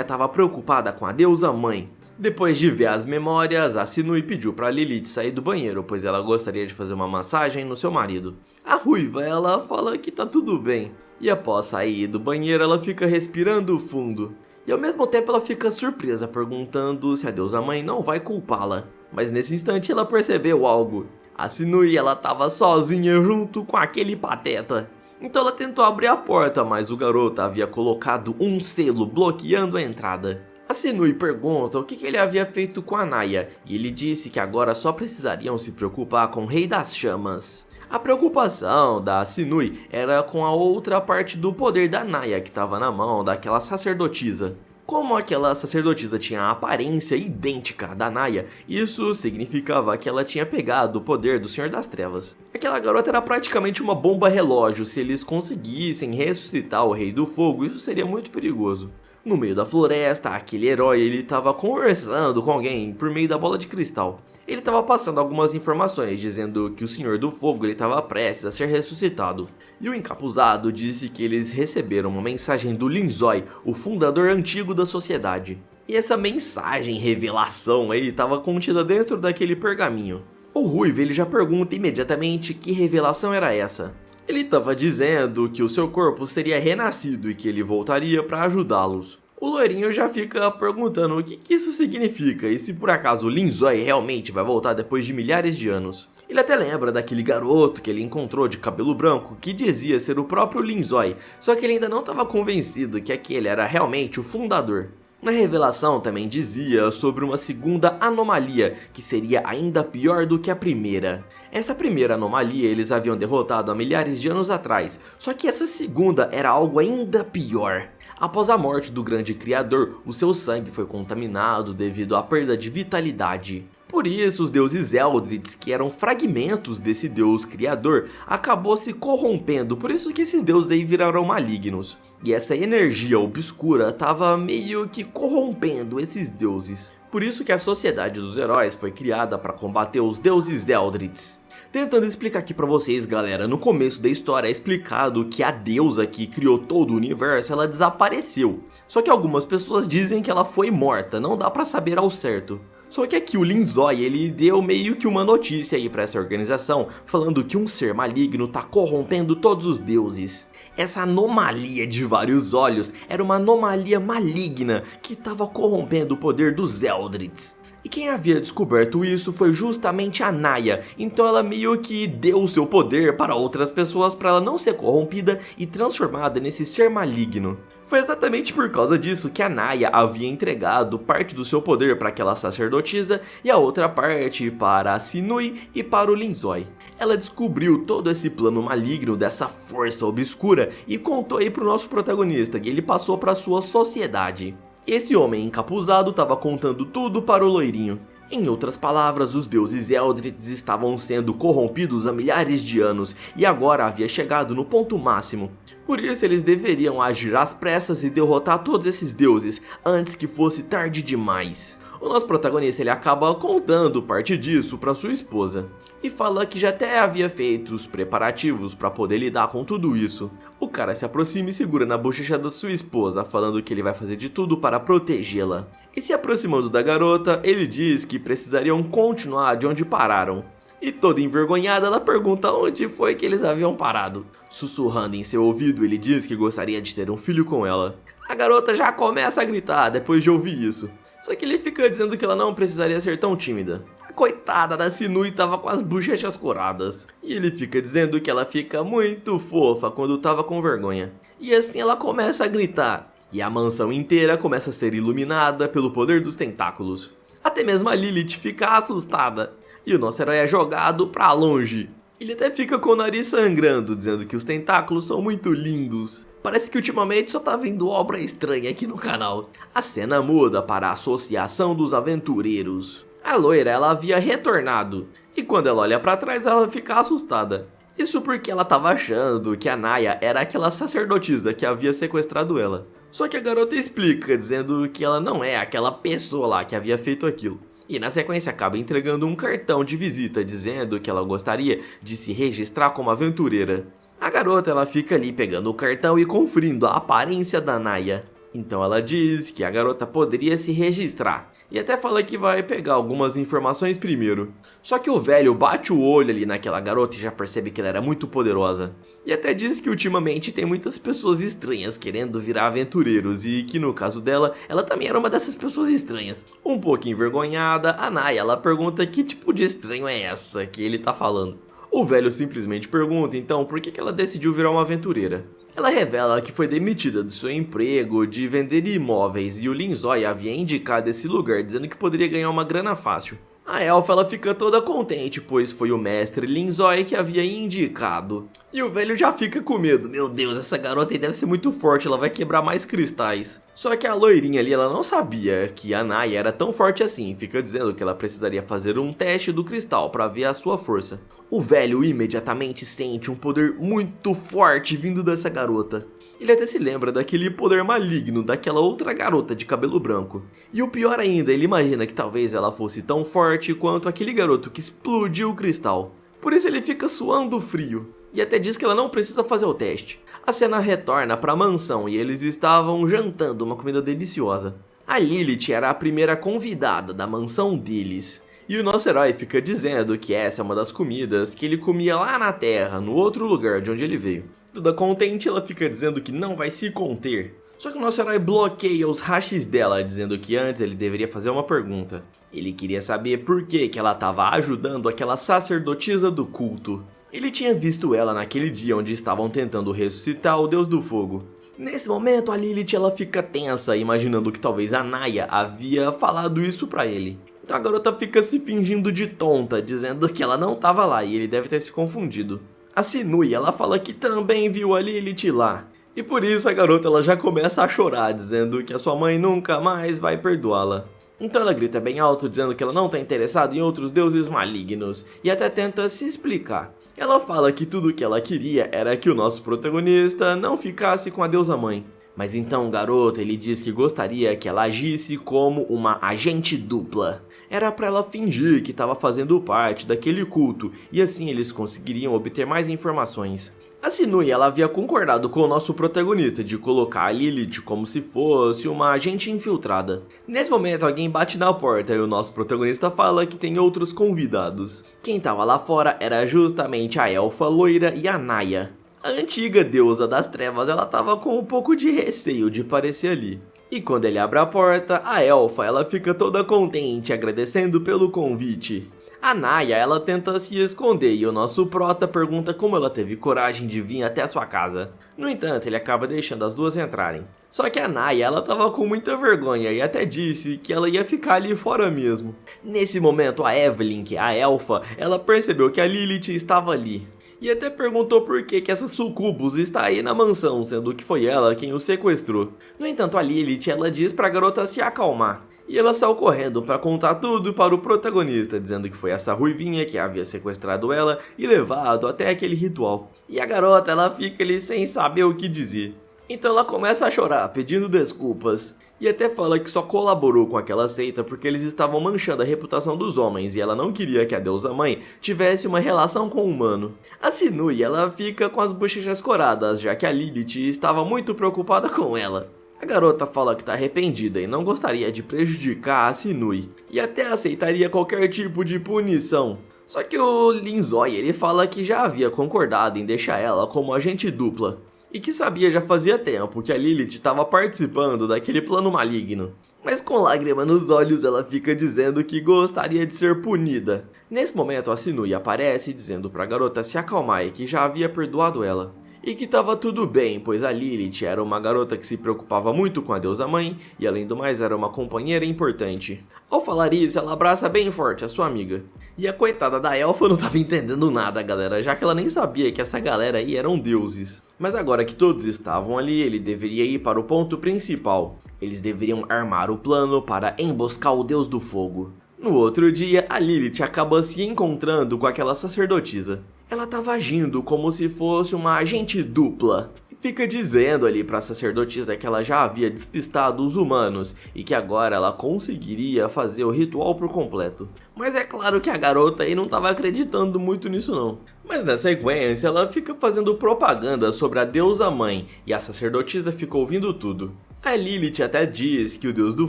estava preocupada com a deusa mãe. Depois de ver as memórias, a Sinui pediu para Lilith sair do banheiro, pois ela gostaria de fazer uma massagem no seu marido. A Ruiva, ela fala que tá tudo bem. E após sair do banheiro, ela fica respirando fundo. E ao mesmo tempo ela fica surpresa, perguntando se a deusa mãe não vai culpá-la. Mas nesse instante ela percebeu algo. A Sinui ela tava sozinha junto com aquele pateta. Então ela tentou abrir a porta, mas o garoto havia colocado um selo bloqueando a entrada. A Sinui pergunta o que ele havia feito com a Naya, e ele disse que agora só precisariam se preocupar com o Rei das Chamas. A preocupação da Sinui era com a outra parte do poder da Naya que estava na mão daquela sacerdotisa. Como aquela sacerdotisa tinha a aparência idêntica da Naya, isso significava que ela tinha pegado o poder do Senhor das Trevas. Aquela garota era praticamente uma bomba relógio, se eles conseguissem ressuscitar o Rei do Fogo, isso seria muito perigoso. No meio da floresta, aquele herói ele estava conversando com alguém por meio da bola de cristal. Ele estava passando algumas informações, dizendo que o Senhor do Fogo estava prestes a ser ressuscitado. E o encapuzado disse que eles receberam uma mensagem do Linzói, o fundador antigo da sociedade. E essa mensagem, revelação aí, estava contida dentro daquele pergaminho. O Ruivo ele já pergunta imediatamente que revelação era essa. Ele estava dizendo que o seu corpo seria renascido e que ele voltaria para ajudá-los. O loirinho já fica perguntando o que isso significa e se por acaso o Linzói realmente vai voltar depois de milhares de anos. Ele até lembra daquele garoto que ele encontrou de cabelo branco que dizia ser o próprio Linzói, só que ele ainda não estava convencido que aquele era realmente o fundador. Na revelação também dizia sobre uma segunda anomalia, que seria ainda pior do que a primeira. Essa primeira anomalia eles haviam derrotado há milhares de anos atrás, só que essa segunda era algo ainda pior. Após a morte do grande criador, o seu sangue foi contaminado devido à perda de vitalidade. Por isso, os deuses Eldritz, que eram fragmentos desse deus criador, acabou se corrompendo, por isso que esses deuses aí viraram malignos. E essa energia obscura estava meio que corrompendo esses deuses. Por isso que a Sociedade dos Heróis foi criada para combater os deuses Eldritz. Tentando explicar aqui pra vocês, galera, no começo da história é explicado que a deusa que criou todo o universo, ela desapareceu. Só que algumas pessoas dizem que ela foi morta, não dá pra saber ao certo. Só que aqui o Linzói, ele deu meio que uma notícia aí pra essa organização, falando que um ser maligno tá corrompendo todos os deuses. Essa anomalia de vários olhos era uma anomalia maligna que estava corrompendo o poder dos Eldritz. E quem havia descoberto isso foi justamente a Naya, então ela meio que deu o seu poder para outras pessoas para ela não ser corrompida e transformada nesse ser maligno. Foi exatamente por causa disso que a Naya havia entregado parte do seu poder para aquela sacerdotisa e a outra parte para a Sinui e para o Linzói. Ela descobriu todo esse plano maligno dessa força obscura e contou aí pro nosso protagonista, e ele passou para sua sociedade. Esse homem encapuzado estava contando tudo para o loirinho. Em outras palavras, os deuses Eldritz estavam sendo corrompidos há milhares de anos e agora havia chegado no ponto máximo. Por isso eles deveriam agir às pressas e derrotar todos esses deuses antes que fosse tarde demais. O nosso protagonista ele acaba contando parte disso para sua esposa e fala que já até havia feito os preparativos para poder lidar com tudo isso. O cara se aproxima e segura na bochecha da sua esposa, falando que ele vai fazer de tudo para protegê-la. E se aproximando da garota, ele diz que precisariam continuar de onde pararam. E toda envergonhada, ela pergunta onde foi que eles haviam parado. Sussurrando em seu ouvido, ele diz que gostaria de ter um filho com ela. A garota já começa a gritar depois de ouvir isso. Só que ele fica dizendo que ela não precisaria ser tão tímida. A coitada da Sinui tava com as bochechas coradas. E ele fica dizendo que ela fica muito fofa quando tava com vergonha. E assim ela começa a gritar. E a mansão inteira começa a ser iluminada pelo poder dos tentáculos. Até mesmo a Lilith fica assustada. E o nosso herói é jogado pra longe. Ele até fica com o nariz sangrando, dizendo que os tentáculos são muito lindos. Parece que ultimamente só tá vendo obra estranha aqui no canal. A cena muda para a Associação dos Aventureiros. A loira, ela havia retornado. E quando ela olha pra trás, ela fica assustada. Isso porque ela tava achando que a Naya era aquela sacerdotisa que havia sequestrado ela. Só que a garota explica, dizendo que ela não é aquela pessoa lá que havia feito aquilo. E na sequência acaba entregando um cartão de visita, dizendo que ela gostaria de se registrar como aventureira. A garota, ela fica ali pegando o cartão e conferindo a aparência da Naya. Então ela diz que a garota poderia se registrar. E até fala que vai pegar algumas informações primeiro. Só que o velho bate o olho ali naquela garota e já percebe que ela era muito poderosa. E até diz que ultimamente tem muitas pessoas estranhas querendo virar aventureiros. E que no caso dela, ela também era uma dessas pessoas estranhas. Um pouco envergonhada, a Naya, ela pergunta que tipo de estranho é essa que ele tá falando. O velho simplesmente pergunta então por que ela decidiu virar uma aventureira. Ela revela que foi demitida do seu emprego de vender imóveis e o Linzói havia indicado esse lugar dizendo que poderia ganhar uma grana fácil. A elfa, ela fica toda contente, pois foi o mestre Linzói que havia indicado. E o velho já fica com medo. Meu Deus, essa garota aí deve ser muito forte, ela vai quebrar mais cristais. Só que a loirinha ali, ela não sabia que a Naya era tão forte assim. Fica dizendo que ela precisaria fazer um teste do cristal para ver a sua força. O velho imediatamente sente um poder muito forte vindo dessa garota. Ele até se lembra daquele poder maligno daquela outra garota de cabelo branco. E o pior ainda, ele imagina que talvez ela fosse tão forte quanto aquele garoto que explodiu o cristal. Por isso ele fica suando frio. E até diz que ela não precisa fazer o teste. A cena retorna para a mansão e eles estavam jantando uma comida deliciosa. A Lilith era a primeira convidada da mansão deles. E o nosso herói fica dizendo que essa é uma das comidas que ele comia lá na Terra, no outro lugar de onde ele veio. Toda contente, ela fica dizendo que não vai se conter. Só que o nosso herói bloqueia os rachis dela, dizendo que antes ele deveria fazer uma pergunta. Ele queria saber por que ela estava ajudando aquela sacerdotisa do culto. Ele tinha visto ela naquele dia onde estavam tentando ressuscitar o Deus do Fogo. Nesse momento, a Lilith, ela fica tensa, imaginando que talvez a Naya havia falado isso pra ele. Então a garota fica se fingindo de tonta, dizendo que ela não estava lá e ele deve ter se confundido. A Sinui, ela fala que também viu a Lilith lá. E por isso a garota, ela já começa a chorar, dizendo que a sua mãe nunca mais vai perdoá-la. Então ela grita bem alto, dizendo que ela não está interessada em outros deuses malignos. E até tenta se explicar. Ela fala que tudo o que ela queria era que o nosso protagonista não ficasse com a deusa mãe. Mas então o garoto, ele diz que gostaria que ela agisse como uma agente dupla. Era pra ela fingir que estava fazendo parte daquele culto, e assim eles conseguiriam obter mais informações. A Sinui, ela havia concordado com o nosso protagonista de colocar a Lilith como se fosse uma agente infiltrada. Nesse momento alguém bate na porta e o nosso protagonista fala que tem outros convidados. Quem estava lá fora era justamente a elfa loira e a Naya. A antiga deusa das trevas, ela estava com um pouco de receio de aparecer ali. E quando ele abre a porta, a elfa, ela fica toda contente, agradecendo pelo convite. A Naya, ela tenta se esconder e o nosso prota pergunta como ela teve coragem de vir até a sua casa. No entanto, ele acaba deixando as duas entrarem. Só que a Naya, ela tava com muita vergonha e até disse que ela ia ficar ali fora mesmo. Nesse momento, a Evelyn, que é a elfa, ela percebeu que a Lilith estava ali. E até perguntou por que essa sucubus está aí na mansão, sendo que foi ela quem o sequestrou. No entanto, a Lilith, ela diz pra garota se acalmar. E ela saiu correndo para contar tudo para o protagonista, dizendo que foi essa ruivinha que havia sequestrado ela e levado até aquele ritual. E a garota, ela fica ali sem saber o que dizer. Então ela começa a chorar, pedindo desculpas. E até fala que só colaborou com aquela seita porque eles estavam manchando a reputação dos homens e ela não queria que a deusa mãe tivesse uma relação com o humano. A Sinui, ela fica com as bochechas coradas, já que a Lilith estava muito preocupada com ela. A garota fala que está arrependida e não gostaria de prejudicar a Sinui, e até aceitaria qualquer tipo de punição. Só que o Linzói, ele fala que já havia concordado em deixar ela como agente dupla. E que sabia já fazia tempo que a Lilith estava participando daquele plano maligno. mas com lágrima nos olhos ela fica dizendo que gostaria de ser punida. Nesse momento a Sinui aparece dizendo pra garota se acalmar e que já havia perdoado ela. E que tava tudo bem, pois a Lilith era uma garota que se preocupava muito com a deusa mãe e além do mais era uma companheira importante. Ao falar isso, ela abraça bem forte a sua amiga. E a coitada da elfa não tava entendendo nada, galera, já que ela nem sabia que essa galera aí eram deuses. Mas agora que todos estavam ali, ele deveria ir para o ponto principal. Eles deveriam armar o plano para emboscar o deus do fogo. No outro dia, a Lilith acaba se encontrando com aquela sacerdotisa. Ela estava agindo como se fosse uma agente dupla. E fica dizendo ali para a sacerdotisa que ela já havia despistado os humanos e que agora ela conseguiria fazer o ritual por completo. Mas é claro que a garota aí não estava acreditando muito nisso não. Mas na sequência ela fica fazendo propaganda sobre a deusa mãe e a sacerdotisa fica ouvindo tudo. A Lilith até diz que o deus do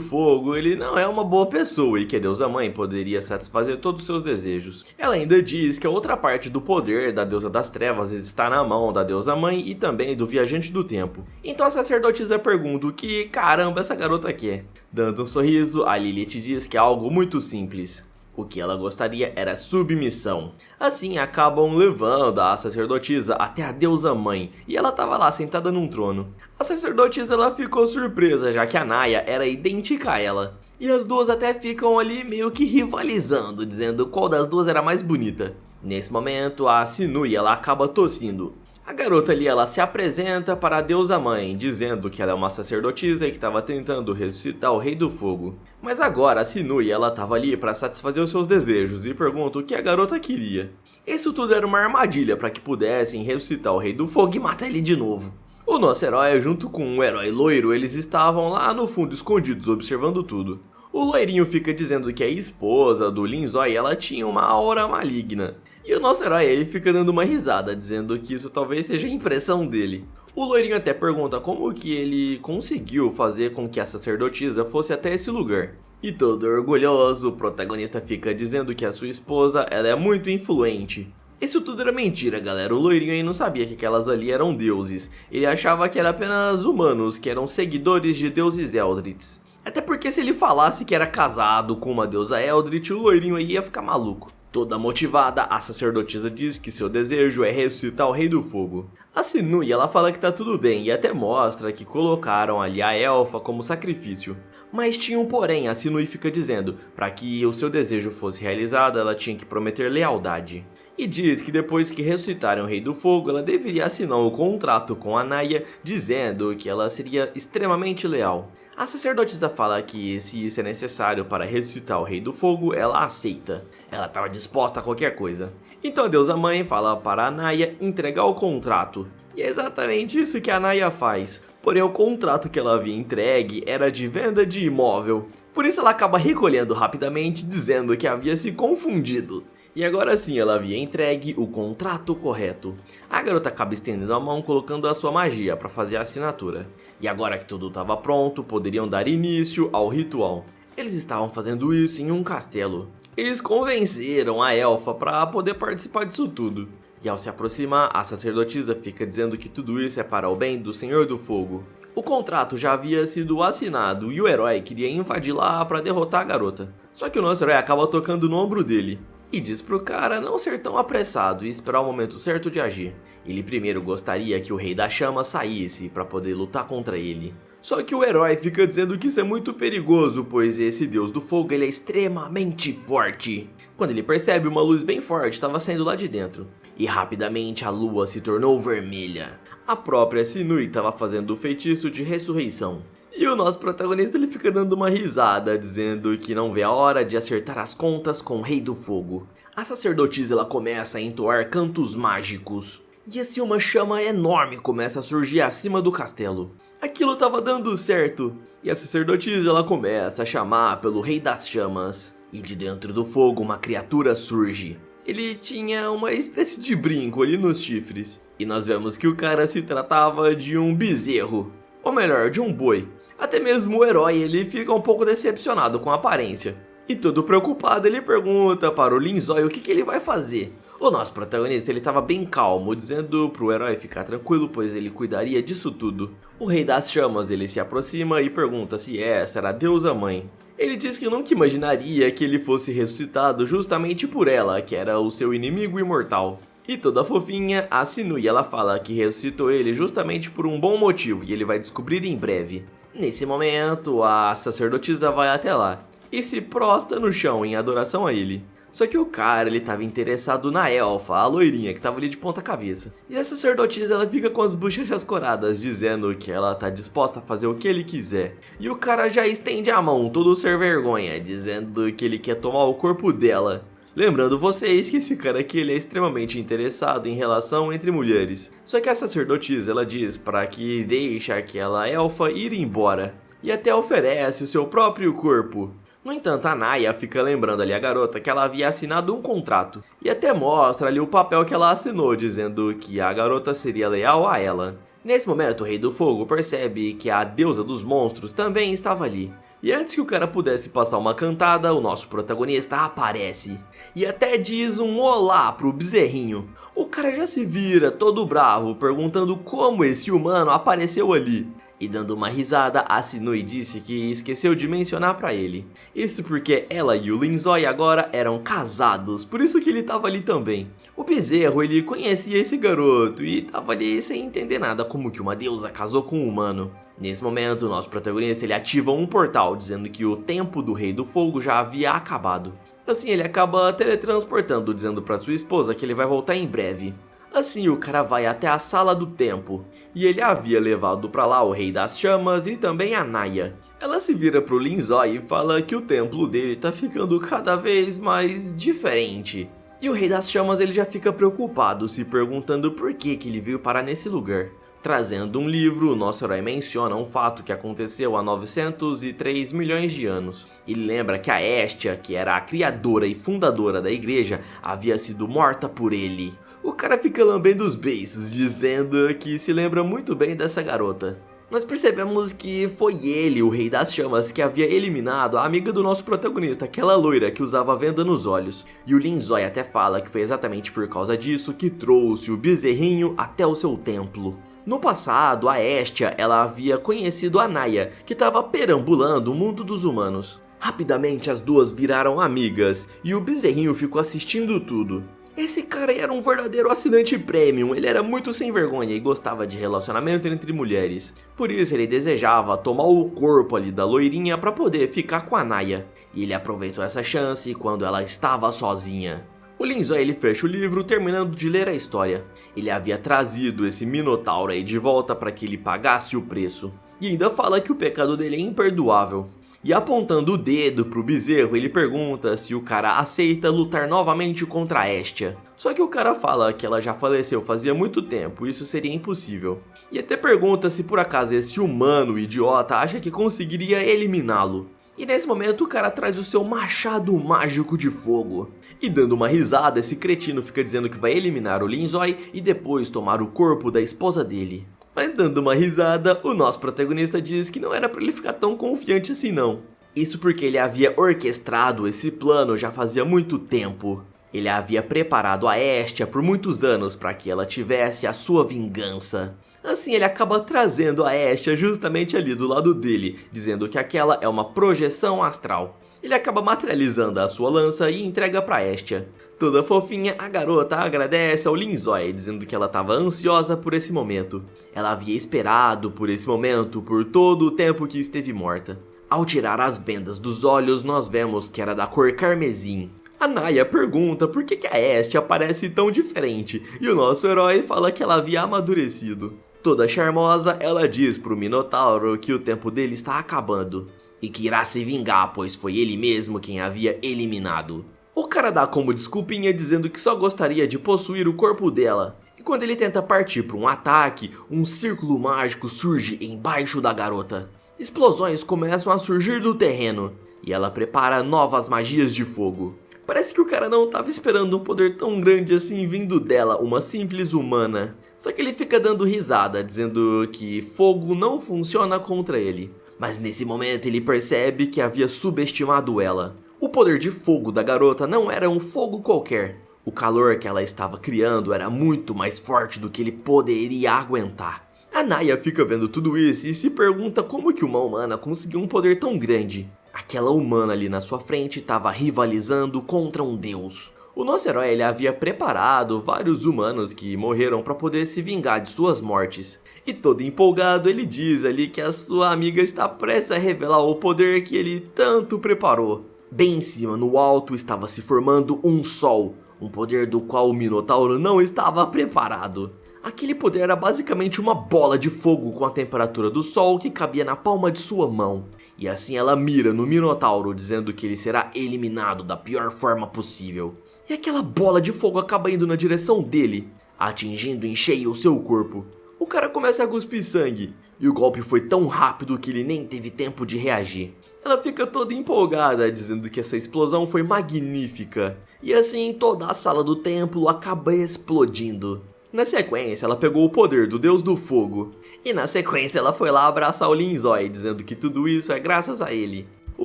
fogo ele não é uma boa pessoa e que a deusa mãe poderia satisfazer todos os seus desejos. Ela ainda diz que a outra parte do poder da deusa das trevas está na mão da deusa mãe e também do viajante do tempo. Então a sacerdotisa pergunta o que caramba essa garota quer. Dando um sorriso, a Lilith diz que é algo muito simples. O que ela gostaria era submissão. Assim acabam levando a sacerdotisa até a deusa mãe e ela estava lá sentada num trono. A sacerdotisa ela ficou surpresa já que a Naya era idêntica a ela. E as duas até ficam ali meio que rivalizando, dizendo qual das duas era mais bonita. Nesse momento a Sinui ela acaba tossindo. A garota ali ela se apresenta para a deusa mãe, dizendo que ela é uma sacerdotisa e que estava tentando ressuscitar o rei do fogo. Mas agora a Sinui ela estava ali para satisfazer os seus desejos e pergunta o que a garota queria. Isso tudo era uma armadilha para que pudessem ressuscitar o rei do fogo e matar ele de novo. O nosso herói junto com um herói loiro eles estavam lá no fundo escondidos observando tudo. O loirinho fica dizendo que a esposa do Linzói ela tinha uma aura maligna. E o nosso herói ele fica dando uma risada, dizendo que isso talvez seja a impressão dele. O loirinho até pergunta como que ele conseguiu fazer com que a sacerdotisa fosse até esse lugar. E todo orgulhoso, o protagonista fica dizendo que a sua esposa ela é muito influente. Isso tudo era mentira, galera. O loirinho aí não sabia que aquelas ali eram deuses. Ele achava que eram apenas humanos, que eram seguidores de deuses Eldritch. Até porque se ele falasse que era casado com uma deusa Eldritch, o loirinho aí ia ficar maluco. Toda motivada, a sacerdotisa diz que seu desejo é ressuscitar o rei do fogo. A Sinui ela fala que tá tudo bem e até mostra que colocaram ali a elfa como sacrifício. Mas tinha um porém, a Sinui fica dizendo, para que o seu desejo fosse realizado ela tinha que prometer lealdade. E diz que depois que ressuscitarem o Rei do Fogo, ela deveria assinar um contrato com a Naya, dizendo que ela seria extremamente leal. A sacerdotisa fala que se isso é necessário para ressuscitar o Rei do Fogo, ela aceita. Ela estava disposta a qualquer coisa. Então a deusa mãe fala para a Naya entregar o contrato. E é exatamente isso que a Naya faz. Porém o contrato que ela havia entregue era de venda de imóvel. Por isso ela acaba recolhendo rapidamente, dizendo que havia se confundido. E agora sim ela havia entregue o contrato correto. A garota acaba estendendo a mão colocando a sua magia para fazer a assinatura. E agora que tudo estava pronto, poderiam dar início ao ritual. Eles estavam fazendo isso em um castelo. Eles convenceram a elfa para poder participar disso tudo. E ao se aproximar, a sacerdotisa fica dizendo que tudo isso é para o bem do Senhor do Fogo. O contrato já havia sido assinado e o herói queria invadir lá para derrotar a garota. Só que o nosso herói acaba tocando no ombro dele. E diz pro cara não ser tão apressado e esperar o momento certo de agir. Ele primeiro gostaria que o Rei da Chama saísse para poder lutar contra ele. Só que o herói fica dizendo que isso é muito perigoso, pois esse deus do fogo ele é extremamente forte. Quando ele percebe uma luz bem forte estava saindo lá de dentro. E rapidamente a lua se tornou vermelha. A própria Sinui estava fazendo o feitiço de ressurreição. E o nosso protagonista ele fica dando uma risada, dizendo que não vê a hora de acertar as contas com o Rei do Fogo. A sacerdotisa ela começa a entoar cantos mágicos. E assim uma chama enorme começa a surgir acima do castelo. Aquilo estava dando certo. E a sacerdotisa ela começa a chamar pelo Rei das Chamas. E de dentro do fogo uma criatura surge. Ele tinha uma espécie de brinco ali nos chifres. E nós vemos que o cara se tratava de um bezerro. Ou melhor, de um boi. Até mesmo o herói ele fica um pouco decepcionado com a aparência. E todo preocupado ele pergunta para o Linzói o que ele vai fazer. O nosso protagonista ele estava bem calmo, dizendo pro herói ficar tranquilo, pois ele cuidaria disso tudo. O Rei das Chamas ele se aproxima e pergunta se essa era a deusa mãe. Ele diz que nunca imaginaria que ele fosse ressuscitado justamente por ela, que era o seu inimigo imortal. E toda fofinha, a Sinui ela fala que ressuscitou ele justamente por um bom motivo e ele vai descobrir em breve. Nesse momento, a sacerdotisa vai até lá e se prostra no chão em adoração a ele. Só que o cara, ele tava interessado na elfa, a loirinha que tava ali de ponta cabeça. E a sacerdotisa, ela fica com as bochechas coradas, dizendo que ela tá disposta a fazer o que ele quiser. E o cara já estende a mão, todo sem vergonha, dizendo que ele quer tomar o corpo dela. Lembrando vocês que esse cara aqui, ele é extremamente interessado em relação entre mulheres. Só que a sacerdotisa, ela diz para que deixe aquela elfa ir embora. E até oferece o seu próprio corpo. No entanto, a Naya fica lembrando ali a garota que ela havia assinado um contrato. E até mostra ali o papel que ela assinou, dizendo que a garota seria leal a ela. Nesse momento, o Rei do Fogo percebe que a deusa dos monstros também estava ali. E antes que o cara pudesse passar uma cantada, o nosso protagonista aparece. E até diz um olá pro bezerrinho. O cara já se vira todo bravo, perguntando como esse humano apareceu ali. E dando uma risada, a Sinui disse que esqueceu de mencionar pra ele. Isso porque ela e o Linzói agora eram casados, por isso que ele tava ali também. O bezerro, ele conhecia esse garoto e tava ali sem entender nada como que uma deusa casou com um humano. Nesse momento, o nosso protagonista ele ativa um portal, dizendo que o tempo do Rei do Fogo já havia acabado. Assim, ele acaba teletransportando, dizendo pra sua esposa que ele vai voltar em breve. Assim, o cara vai até a Sala do Tempo, e ele havia levado pra lá o Rei das Chamas e também a Naya. Ela se vira pro Linzói e fala que o templo dele tá ficando cada vez mais diferente. E o Rei das Chamas ele já fica preocupado, se perguntando por que ele veio parar nesse lugar. Trazendo um livro, o nosso herói menciona um fato que aconteceu há 903 milhões de anos. Ele lembra que a Hestia, que era a criadora e fundadora da igreja, havia sido morta por ele. O cara fica lambendo os beiços, dizendo que se lembra muito bem dessa garota. Nós percebemos que foi ele, o Rei das Chamas, que havia eliminado a amiga do nosso protagonista, aquela loira que usava venda nos olhos. E o Linzói até fala que foi exatamente por causa disso que trouxe o bezerrinho até o seu templo. No passado, a Hestia ela havia conhecido a Naya, que estava perambulando o mundo dos humanos. Rapidamente as duas viraram amigas, e o bezerrinho ficou assistindo tudo. Esse cara era um verdadeiro assinante premium, ele era muito sem vergonha e gostava de relacionamento entre mulheres. Por isso ele desejava tomar o corpo ali da loirinha para poder ficar com a Naya. E ele aproveitou essa chance quando ela estava sozinha. O Linzói ele fecha o livro terminando de ler a história. Ele havia trazido esse minotauro aí de volta para que ele pagasse o preço. E ainda fala que o pecado dele é imperdoável. E apontando o dedo pro bezerro, ele pergunta se o cara aceita lutar novamente contra a Hestia. Só que o cara fala que ela já faleceu fazia muito tempo, isso seria impossível. E até pergunta se por acaso esse humano idiota acha que conseguiria eliminá-lo. E nesse momento o cara traz o seu machado mágico de fogo. E dando uma risada, esse cretino fica dizendo que vai eliminar o Linzói e depois tomar o corpo da esposa dele. Mas dando uma risada, o nosso protagonista diz que não era pra ele ficar tão confiante assim não. Isso porque ele havia orquestrado esse plano já fazia muito tempo. Ele havia preparado a Hestia por muitos anos para que ela tivesse a sua vingança. Assim ele acaba trazendo a Hestia justamente ali do lado dele, dizendo que aquela é uma projeção astral. Ele acaba materializando a sua lança e entrega pra Hestia. Toda fofinha, a garota agradece ao Linzói, dizendo que ela estava ansiosa por esse momento. Ela havia esperado por esse momento por todo o tempo que esteve morta. Ao tirar as vendas dos olhos, nós vemos que era da cor carmesim. A Naya pergunta por que a Hestia parece tão diferente, e o nosso herói fala que ela havia amadurecido. Toda charmosa, ela diz pro Minotauro que o tempo dele está acabando, e que irá se vingar, pois foi ele mesmo quem havia eliminado. O cara dá como desculpinha dizendo que só gostaria de possuir o corpo dela. E quando ele tenta partir para um ataque, um círculo mágico surge embaixo da garota. Explosões começam a surgir do terreno, e ela prepara novas magias de fogo. Parece que o cara não estava esperando um poder tão grande assim vindo dela, uma simples humana. Só que ele fica dando risada, dizendo que fogo não funciona contra ele. Mas nesse momento ele percebe que havia subestimado ela. O poder de fogo da garota não era um fogo qualquer. O calor que ela estava criando era muito mais forte do que ele poderia aguentar. A Naya fica vendo tudo isso e se pergunta como que uma humana conseguiu um poder tão grande. Aquela humana ali na sua frente estava rivalizando contra um deus. O nosso herói ele havia preparado vários humanos que morreram para poder se vingar de suas mortes. E todo empolgado ele diz ali que a sua amiga está prestes a revelar o poder que ele tanto preparou. Bem em cima, no alto, estava se formando um sol, um poder do qual o Minotauro não estava preparado. Aquele poder era basicamente uma bola de fogo com a temperatura do sol que cabia na palma de sua mão. E assim ela mira no Minotauro, dizendo que ele será eliminado da pior forma possível. E aquela bola de fogo acaba indo na direção dele, atingindo em cheio o seu corpo. O cara começa a cuspir sangue, e o golpe foi tão rápido que ele nem teve tempo de reagir. Ela fica toda empolgada, dizendo que essa explosão foi magnífica. E assim toda a sala do templo acaba explodindo. Na sequência, ela pegou o poder do Deus do Fogo. E na sequência, ela foi lá abraçar o Linzói, dizendo que tudo isso é graças a ele. O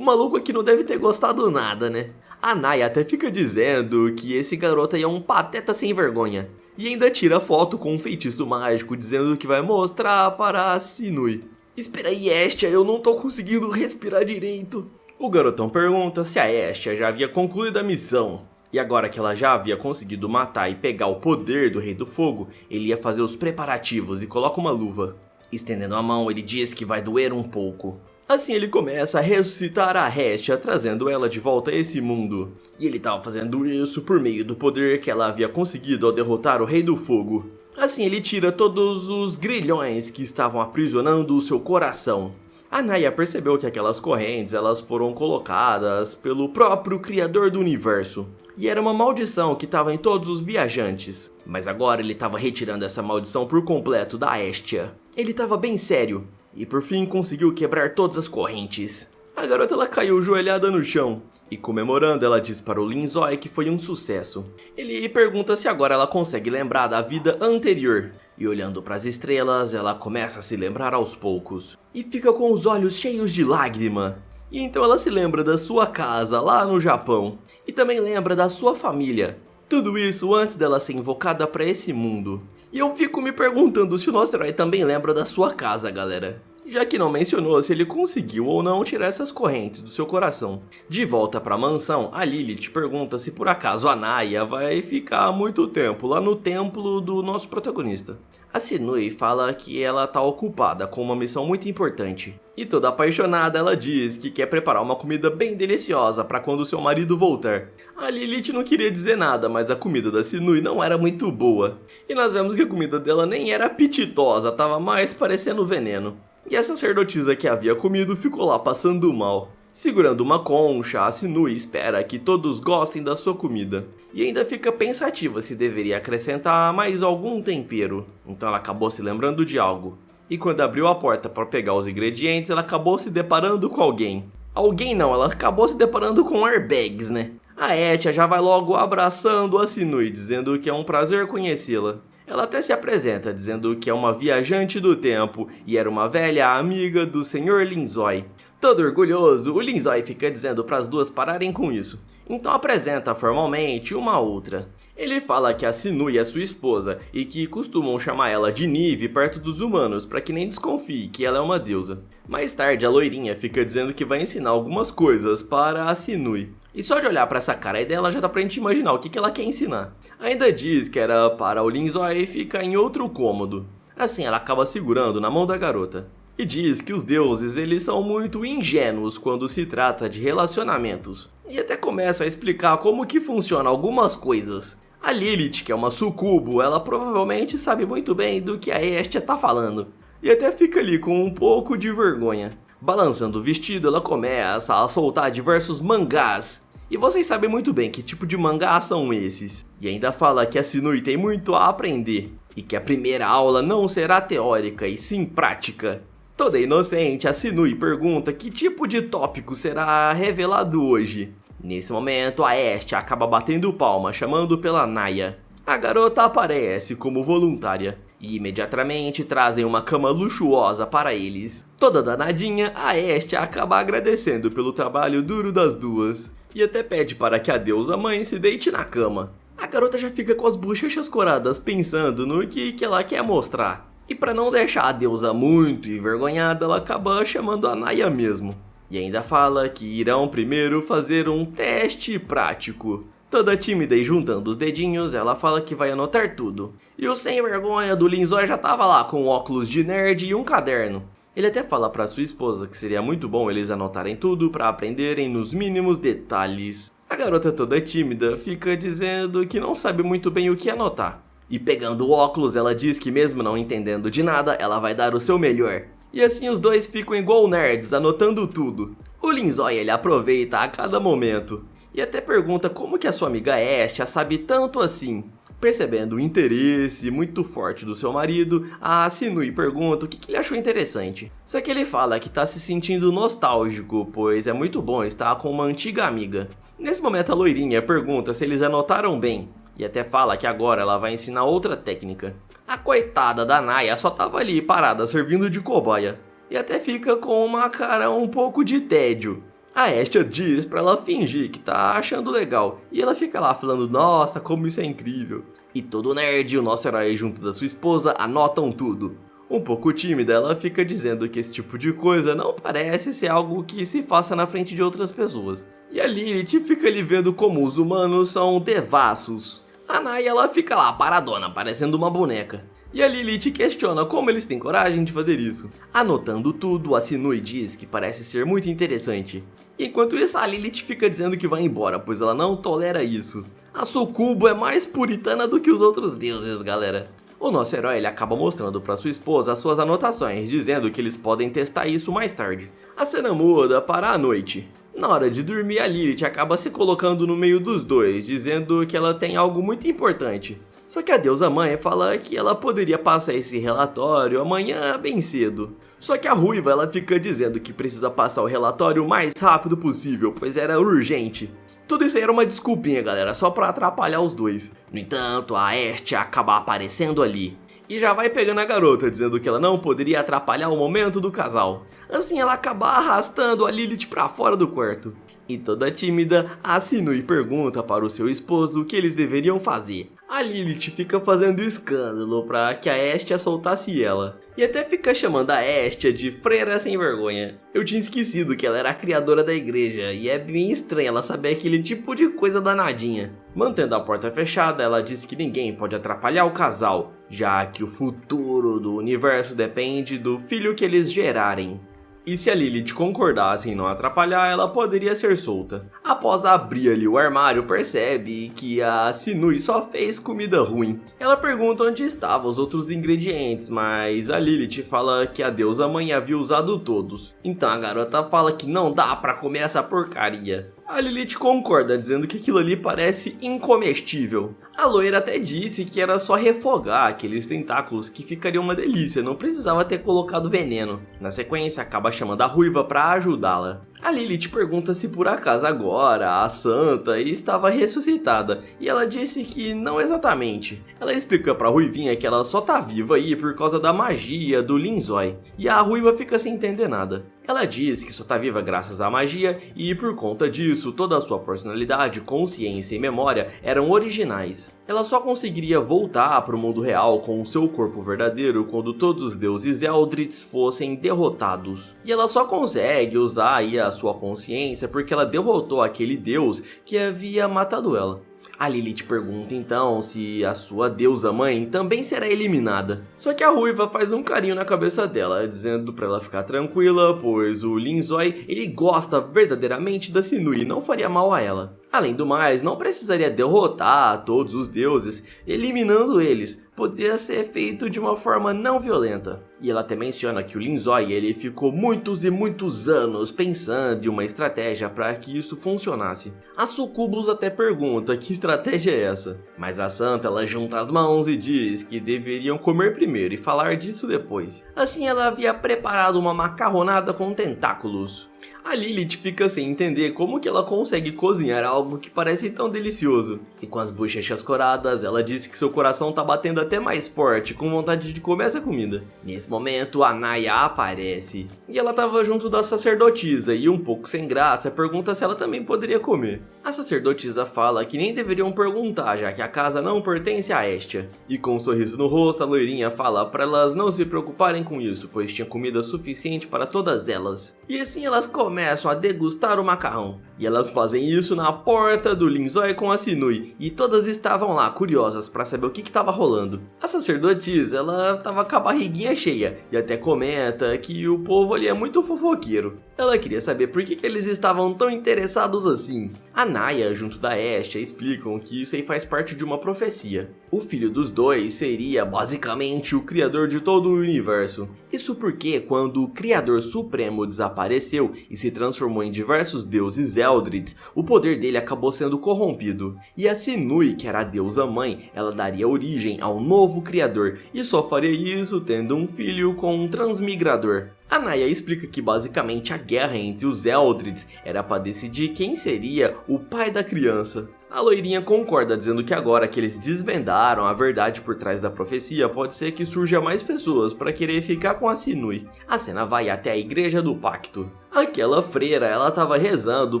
maluco aqui não deve ter gostado nada, né? A Naya até fica dizendo que esse garoto aí é um pateta sem vergonha. E ainda tira foto com um feitiço mágico, dizendo que vai mostrar para a Sinui. Espera aí, Estia, eu não tô conseguindo respirar direito. O garotão pergunta se a Estia já havia concluído a missão. E agora que ela já havia conseguido matar e pegar o poder do Rei do Fogo, ele ia fazer os preparativos e coloca uma luva. Estendendo a mão, ele diz que vai doer um pouco. Assim ele começa a ressuscitar a Hestia, trazendo ela de volta a esse mundo. E ele estava fazendo isso por meio do poder que ela havia conseguido ao derrotar o Rei do Fogo. Assim ele tira todos os grilhões que estavam aprisionando o seu coração. A Naya percebeu que aquelas correntes elas foram colocadas pelo próprio Criador do Universo. E era uma maldição que estava em todos os viajantes. Mas agora ele estava retirando essa maldição por completo da Hestia. Ele estava bem sério. E por fim conseguiu quebrar todas as correntes. A garota ela caiu joelhada no chão. E comemorando ela diz para o Linzói que foi um sucesso. Ele pergunta se agora ela consegue lembrar da vida anterior. E olhando para as estrelas ela começa a se lembrar aos poucos. E fica com os olhos cheios de lágrima. E então ela se lembra da sua casa lá no Japão. E também lembra da sua família. Tudo isso antes dela ser invocada para esse mundo. E eu fico me perguntando se o nosso herói também lembra da sua casa, galera. Já que não mencionou se ele conseguiu ou não tirar essas correntes do seu coração. De volta para a mansão, a Lilith pergunta se por acaso a Naya vai ficar muito tempo lá no templo do nosso protagonista. A Sinui fala que ela tá ocupada com uma missão muito importante. E toda apaixonada ela diz que quer preparar uma comida bem deliciosa para quando seu marido voltar. A Lilith não queria dizer nada, mas a comida da Sinui não era muito boa. E nós vemos que a comida dela nem era apetitosa, tava mais parecendo veneno. E a sacerdotisa que havia comido ficou lá passando mal. Segurando uma concha, a Sinui espera que todos gostem da sua comida. E ainda fica pensativa se deveria acrescentar mais algum tempero. Então ela acabou se lembrando de algo. E quando abriu a porta para pegar os ingredientes, ela acabou se deparando com alguém. Alguém não, ela acabou se deparando com airbags, né? A Estia já vai logo abraçando a Sinui, dizendo que é um prazer conhecê-la. Ela até se apresenta, dizendo que é uma viajante do tempo e era uma velha amiga do Sr. Linzói. Todo orgulhoso, o Linzói fica dizendo para as duas pararem com isso. Então apresenta formalmente uma outra. Ele fala que a Sinui é sua esposa e que costumam chamar ela de Nive perto dos humanos para que nem desconfie que ela é uma deusa. Mais tarde a loirinha fica dizendo que vai ensinar algumas coisas para a Sinui. E só de olhar para essa cara aí dela já dá pra gente imaginar o que ela quer ensinar. Ainda diz que era para o Linzói ficar em outro cômodo. Assim ela acaba segurando na mão da garota. E diz que os deuses eles são muito ingênuos quando se trata de relacionamentos. E até começa a explicar como que funciona algumas coisas. A Lilith, que é uma sucubo, ela provavelmente sabe muito bem do que a Hestia tá falando. E até fica ali com um pouco de vergonha. Balançando o vestido, ela começa a soltar diversos mangás. E vocês sabem muito bem que tipo de mangá são esses. E ainda fala que a Sinui tem muito a aprender. E que a primeira aula não será teórica e sim prática. Toda inocente, a Sinui pergunta que tipo de tópico será revelado hoje. Nesse momento, a Hestia acaba batendo palma, chamando pela Naya. A garota aparece como voluntária. E imediatamente trazem uma cama luxuosa para eles. Toda danadinha, a Hestia acaba agradecendo pelo trabalho duro das duas. e até pede para que a deusa mãe se deite na cama. A garota já fica com as bochechas coradas pensando no que ela quer mostrar. E para não deixar a deusa muito envergonhada, ela acaba chamando a Naya mesmo. E ainda fala que irão primeiro fazer um teste prático. Toda tímida e juntando os dedinhos, ela fala que vai anotar tudo. E o sem vergonha do Linzói já tava lá com óculos de nerd e um caderno. Ele até fala para sua esposa que seria muito bom eles anotarem tudo para aprenderem nos mínimos detalhes. A garota toda tímida fica dizendo que não sabe muito bem o que anotar. E pegando o óculos, ela diz que mesmo não entendendo de nada, ela vai dar o seu melhor. E assim os dois ficam igual nerds, anotando tudo. O Linzói, ele aproveita a cada momento. E até pergunta como que a sua amiga Estia sabe tanto assim. Percebendo o interesse muito forte do seu marido, a Sinui pergunta o que ele achou interessante. Só que ele fala que tá se sentindo nostálgico, pois é muito bom estar com uma antiga amiga. Nesse momento a loirinha pergunta se eles anotaram bem, e até fala que agora ela vai ensinar outra técnica. A coitada da Naya só tava ali parada servindo de cobaia, e até fica com uma cara um pouco de tédio. A Estia diz pra ela fingir que tá achando legal, e ela fica lá falando, nossa, como isso é incrível. E todo nerd e o nosso herói junto da sua esposa anotam tudo. Um pouco tímida, ela fica dizendo que esse tipo de coisa não parece ser algo que se faça na frente de outras pessoas. E a Lilith fica ali vendo como os humanos são devassos. A Naya, ela fica lá paradona, parecendo uma boneca. E a Lilith questiona como eles têm coragem de fazer isso. Anotando tudo, a Sinui diz que parece ser muito interessante. Enquanto isso, a Lilith fica dizendo que vai embora, pois ela não tolera isso. A Sucubo é mais puritana do que os outros deuses, galera. O nosso herói, ele acaba mostrando para sua esposa as suas anotações, dizendo que eles podem testar isso mais tarde. A cena muda para a noite. Na hora de dormir, a Lilith acaba se colocando no meio dos dois, dizendo que ela tem algo muito importante. Só que a deusa mãe fala que ela poderia passar esse relatório amanhã bem cedo. Só que a ruiva, ela fica dizendo que precisa passar o relatório o mais rápido possível, pois era urgente. Tudo isso aí era uma desculpinha, galera, só pra atrapalhar os dois. No entanto, a Estia acaba aparecendo ali. E já vai pegando a garota, dizendo que ela não poderia atrapalhar o momento do casal. Assim ela acaba arrastando a Lilith pra fora do quarto. E toda tímida, a Sinui pergunta para o seu esposo o que eles deveriam fazer. A Lilith fica fazendo escândalo para que a Estia soltasse ela. E até fica chamando a Estia de freira sem vergonha. Eu tinha esquecido que ela era a criadora da igreja, e é bem estranho ela saber aquele tipo de coisa danadinha. Mantendo a porta fechada, ela diz que ninguém pode atrapalhar o casal, já que o futuro do universo depende do filho que eles gerarem. E se a Lilith concordasse em não atrapalhar, ela poderia ser solta. Após abrir ali o armário, percebe que a Sinui só fez comida ruim. Ela pergunta onde estavam os outros ingredientes, mas a Lilith fala que a deusa mãe havia usado todos. Então a garota fala que não dá pra comer essa porcaria. A Lilith concorda, dizendo que aquilo ali parece incomestível. A loira até disse que era só refogar aqueles tentáculos que ficariam uma delícia, não precisava ter colocado veneno. Na sequência, acaba chamando a ruiva para ajudá-la. A Lilith pergunta se por acaso agora a santa estava ressuscitada, e ela disse que não exatamente. Ela explica pra ruivinha que ela só tá viva aí por causa da magia do Linzói, e a ruiva fica sem entender nada. Ela diz que só tá viva graças à magia e por conta disso toda a sua personalidade, consciência e memória eram originais. Ela só conseguiria voltar para o mundo real com o seu corpo verdadeiro quando todos os deuses Eldritz fossem derrotados. E ela só consegue usar aí a sua consciência porque ela derrotou aquele deus que havia matado ela. A Lilith pergunta então se a sua deusa mãe também será eliminada. Só que a ruiva faz um carinho na cabeça dela, dizendo pra ela ficar tranquila, pois o Linzói, ele gosta verdadeiramente da Sinui e não faria mal a ela. Além do mais, não precisaria derrotar todos os deuses, eliminando eles. Poderia ser feito de uma forma não violenta. E ela até menciona que o Linzói, ele ficou muitos e muitos anos pensando em uma estratégia para que isso funcionasse. A Sucubus até pergunta que estratégia é essa, mas a santa ela junta as mãos e diz que deveriam comer primeiro e falar disso depois. Assim ela havia preparado uma macarronada com tentáculos. A Lilith fica sem entender como que ela consegue cozinhar algo que parece tão delicioso. E com as bochechas coradas, ela diz que seu coração tá batendo até mais forte, com vontade de comer essa comida. Nesse momento, a Naya aparece. E ela tava junto da sacerdotisa e, um pouco sem graça, pergunta se ela também poderia comer. A sacerdotisa fala que nem deveriam perguntar, já que a casa não pertence a Hestia. E com um sorriso no rosto, a loirinha fala para elas não se preocuparem com isso, pois tinha comida suficiente para todas elas. E assim elas começam a degustar o macarrão. E elas fazem isso na porta do Linzói com a Sinui, e todas estavam lá curiosas para saber o que estava rolando. A sacerdotisa, ela tava com a barriguinha cheia, e até comenta que o povo ali é muito fofoqueiro. Ela queria saber por que eles estavam tão interessados assim. A Naya, junto da Hestia, explicam que isso aí faz parte de uma profecia. O filho dos dois seria basicamente o criador de todo o universo. Isso porque quando o Criador Supremo desapareceu e se transformou em diversos deuses Eldritch, o poder dele acabou sendo corrompido. E a Sinui, que era a deusa mãe, ela daria origem ao novo Criador e só faria isso tendo um filho com um transmigrador. A Naya explica que basicamente a guerra entre os Eldritch era para decidir quem seria o pai da criança. A loirinha concorda, dizendo que agora que eles desvendaram a verdade por trás da profecia, pode ser que surja mais pessoas para querer ficar com a Sinui. A cena vai até a Igreja do Pacto. Aquela freira, ela estava rezando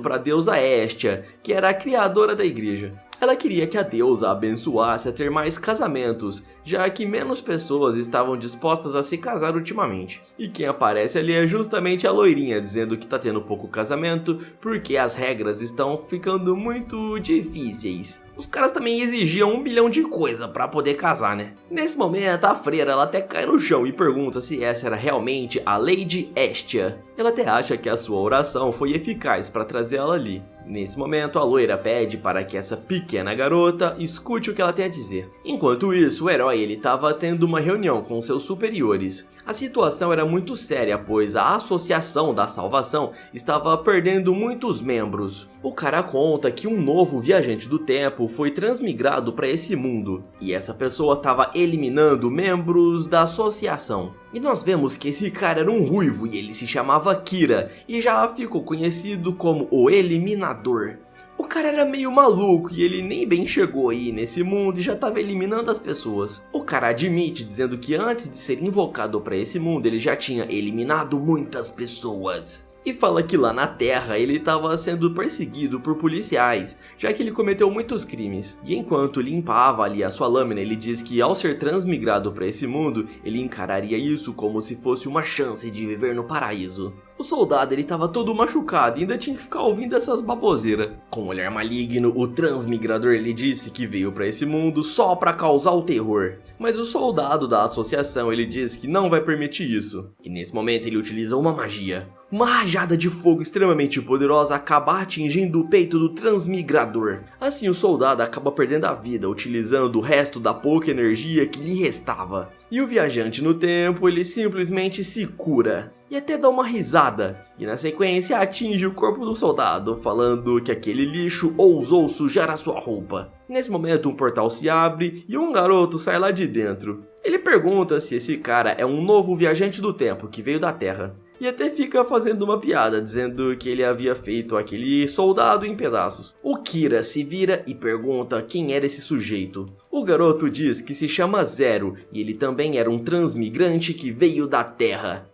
para a deusa Hestia, que era a criadora da igreja. Ela queria que a deusa a abençoasse a ter mais casamentos, já que menos pessoas estavam dispostas a se casar ultimamente. E quem aparece ali é justamente a loirinha, dizendo que tá tendo pouco casamento porque as regras estão ficando muito difíceis. Os caras também exigiam 1 bilhão de coisa pra poder casar, né? Nesse momento, a freira ela até cai no chão e pergunta se essa era realmente a Lady Hestia. Ela até acha que a sua oração foi eficaz para trazer ela ali. Nesse momento, a loira pede para que essa pequena garota escute o que ela tem a dizer. Enquanto isso, o herói ele estava tendo uma reunião com seus superiores. A situação era muito séria, pois a Associação da Salvação estava perdendo muitos membros. O cara conta que um novo viajante do tempo foi transmigrado para esse mundo, e essa pessoa estava eliminando membros da associação. E nós vemos que esse cara era um ruivo e ele se chamava Kira, e já ficou conhecido como o Eliminador. O cara era meio maluco e ele nem bem chegou aí nesse mundo e já estava eliminando as pessoas. O cara admite dizendo que antes de ser invocado para esse mundo ele já tinha eliminado muitas pessoas. E fala que lá na Terra ele estava sendo perseguido por policiais, já que ele cometeu muitos crimes. E enquanto limpava ali a sua lâmina, ele diz que ao ser transmigrado para esse mundo, ele encararia isso como se fosse uma chance de viver no paraíso. O soldado ele estava todo machucado e ainda tinha que ficar ouvindo essas baboseiras. Com um olhar maligno, o transmigrador ele disse que veio para esse mundo só para causar o terror. Mas o soldado da associação ele diz que não vai permitir isso. E nesse momento ele utiliza uma magia. Uma rajada de fogo extremamente poderosa acaba atingindo o peito do transmigrador. Assim o soldado acaba perdendo a vida, utilizando o resto da pouca energia que lhe restava. E o viajante no tempo ele simplesmente se cura. E até dá uma risada, e na sequência atinge o corpo do soldado, falando que aquele lixo ousou sujar a sua roupa. Nesse momento um portal se abre e um garoto sai lá de dentro. Ele pergunta se esse cara é um novo viajante do tempo que veio da Terra. E até fica fazendo uma piada, dizendo que ele havia feito aquele soldado em pedaços. O Kira se vira e pergunta quem era esse sujeito. O garoto diz que se chama Zero, e ele também era um transmigrante que veio da Terra.